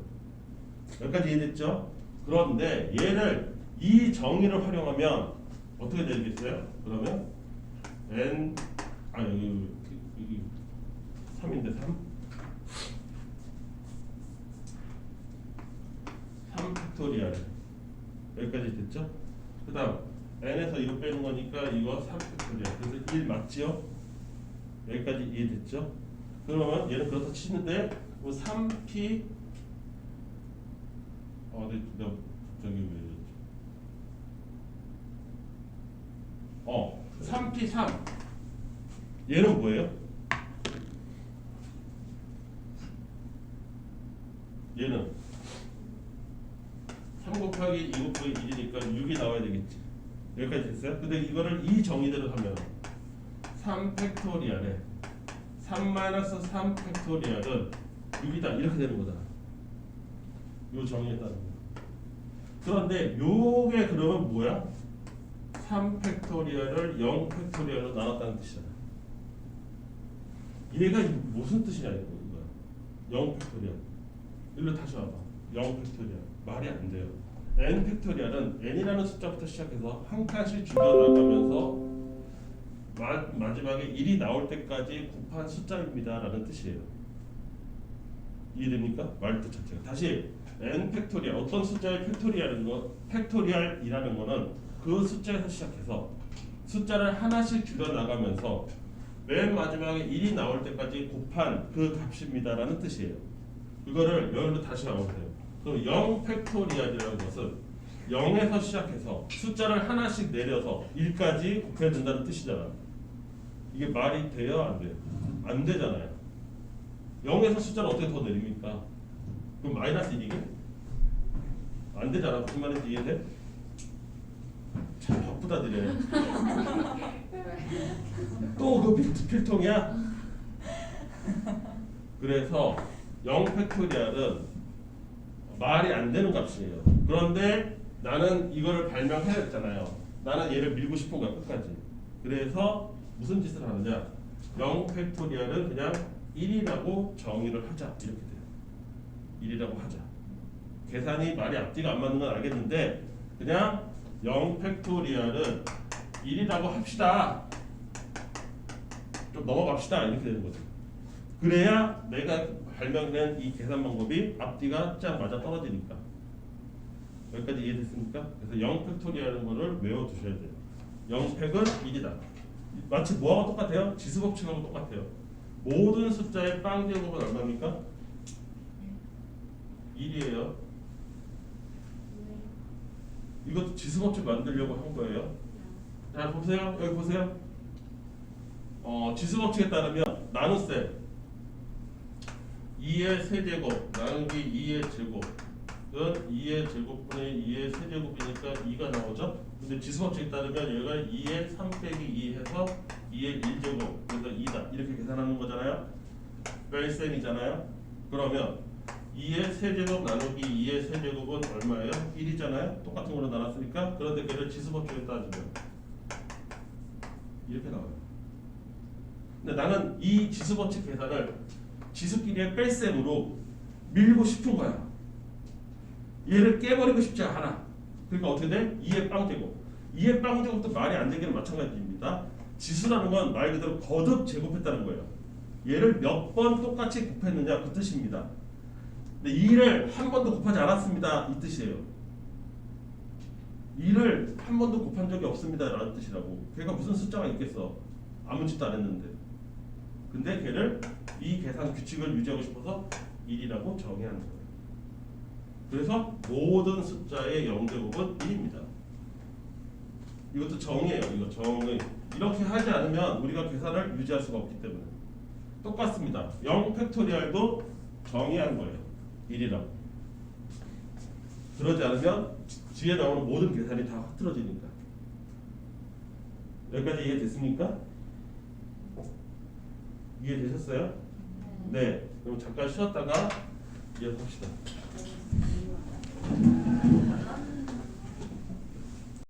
[SPEAKER 1] 여기까지 이해됐죠? 그런데 얘를 이 정의를 활용하면 어떻게 되겠어요? 그러면 n 여기 3인데 3 팩토리얼 여기까지 됐죠? 그 다음 n에서 이거 빼는 거니까 이거 3 팩토리얼 그래서 1 맞지요? 여기까지 이해됐죠? 그러면 얘는 그렇다 치는데 3p 내가 저기 왜 이랬지? 3p3 얘는 뭐예요? 얘는 3 곱하기 2 곱하기 1이니까 6이 나와야 되겠지. 여기까지 됐어요? 근데 이거를 이 정의대로 하면 3 팩토리얼에 3 마이너스 3 팩토리얼은 6이다 이렇게 되는 거잖아. 요 정의에 따른 거. 그런데 요게 그러면 뭐야? 3 팩토리얼을 0 팩토리얼로 나눴다는 뜻이잖아. 얘가 무슨 뜻이냐 이거. 0 팩토리얼. 일로 다시 와봐. 0 팩토리얼. 말이 안 돼요. n 팩토리얼은 n이라는 숫자부터 시작해서 한 칸씩 줄여나가면서 마지막에 1이 나올 때까지 곱한 숫자입니다 라는 뜻이에요. 이해됩니까? 말뜻 자체가. 다시 n 팩토리얼 어떤 숫자의 팩토리얼이라는 거는 그 숫자에서 시작해서 숫자를 하나씩 줄여나가면서 맨 마지막에 1이 나올 때까지 곱한 그 값입니다 라는 뜻이에요. 이거를 여기로 다시 나오세요. 그럼 0 팩토리얼이라는 것은 0에서 시작해서 숫자를 하나씩 내려서 1까지 곱해야 된다는 뜻이잖아. 이게 말이 돼요? 안 돼요? 안 되잖아요. 0에서 숫자를 어떻게 더 내립니까? 그럼 마이너스 1이게? 안 되잖아. 무슨 말인지 이해돼? 참 바쁘다 드려. 또 그 필통이야? 그래서 0 팩토리얼은 말이 안 되는 값이에요. 그런데 나는 이거를 발명해냈잖아요. 나는 얘를 밀고 싶은 거야 끝까지. 그래서 무슨 짓을 하느냐? 0 팩토리얼은 그냥 1이라고 정의를 하자 이렇게 돼요. 1이라고 하자. 계산이 말이 앞뒤가 안 맞는 건 알겠는데 그냥 0 팩토리얼은 1이라고 합시다. 좀 넘어갑시다 이렇게 되는 거죠. 그래야 내가 발명된 이 계산 방법이 앞뒤가 쫙 맞아 떨어지니까. 여기까지 이해됐습니까? 그래서 0 팩토리얼이라는 거를 외워두셔야 돼요. 0 팩은 1이다. 마치 뭐하고 똑같아요? 지수법칙하고 똑같아요. 모든 숫자의 빵 제곱은 얼마입니까? 1이에요. 이것도 지수법칙 만들려고 한 거예요. 자 보세요. 여기 보세요. 지수법칙에 따르면 나눗셈 2의 세제곱 나누기 2의 제곱은 2의 제곱분의 2의 세제곱이니까 2가 나오죠. 근데 지수법칙에 따르면 여기가 2의 3 빼기 2 해서 2의 1제곱 그래서 2다 이렇게 계산하는 거잖아요. 뺄셈이잖아요. 그러면 2의 세제곱 나누기 2의 세제곱은 얼마예요? 1이잖아요. 똑같은 걸로 나눴으니까. 그런데 걔를 지수법칙에 따지면 이렇게 나와요. 근데 나는 이 지수법칙 계산을 지수끼리의 뺄셈으로 밀고 싶은 거야. 얘를 깨버리고 싶지 않아. 그러니까 어떻게 돼? 2의 빵제곱. 2의 빵제곱도 말이 안 되기는 마찬가지입니다. 지수라는 건 말 그대로 거듭 제곱했다는 거예요. 얘를 몇 번 똑같이 곱했느냐 그 뜻입니다. 근데 2를 한 번도 곱하지 않았습니다 이 뜻이에요. 2를 한 번도 곱한 적이 없습니다 라는 뜻이라고. 걔가 무슨 숫자가 있겠어. 아무 짓도 안 했는데. 근데 걔를 이 계산 규칙을 유지하고 싶어서 1이라고 정의하는 거예요. 그래서 모든 숫자의 0제곱은 1입니다. 이것도 정의예요. 이거 정의. 이렇게 하지 않으면 우리가 계산을 유지할 수가 없기 때문에 똑같습니다. 0 팩토리얼도 정의한 거예요. 1이라고. 그러지 않으면 뒤에 나오는 모든 계산이 다 흐트러지니까. 여기까지 이해됐습니까? 이해되셨어요? 네. 그럼 잠깐 쉬었다가 이어서 합시다.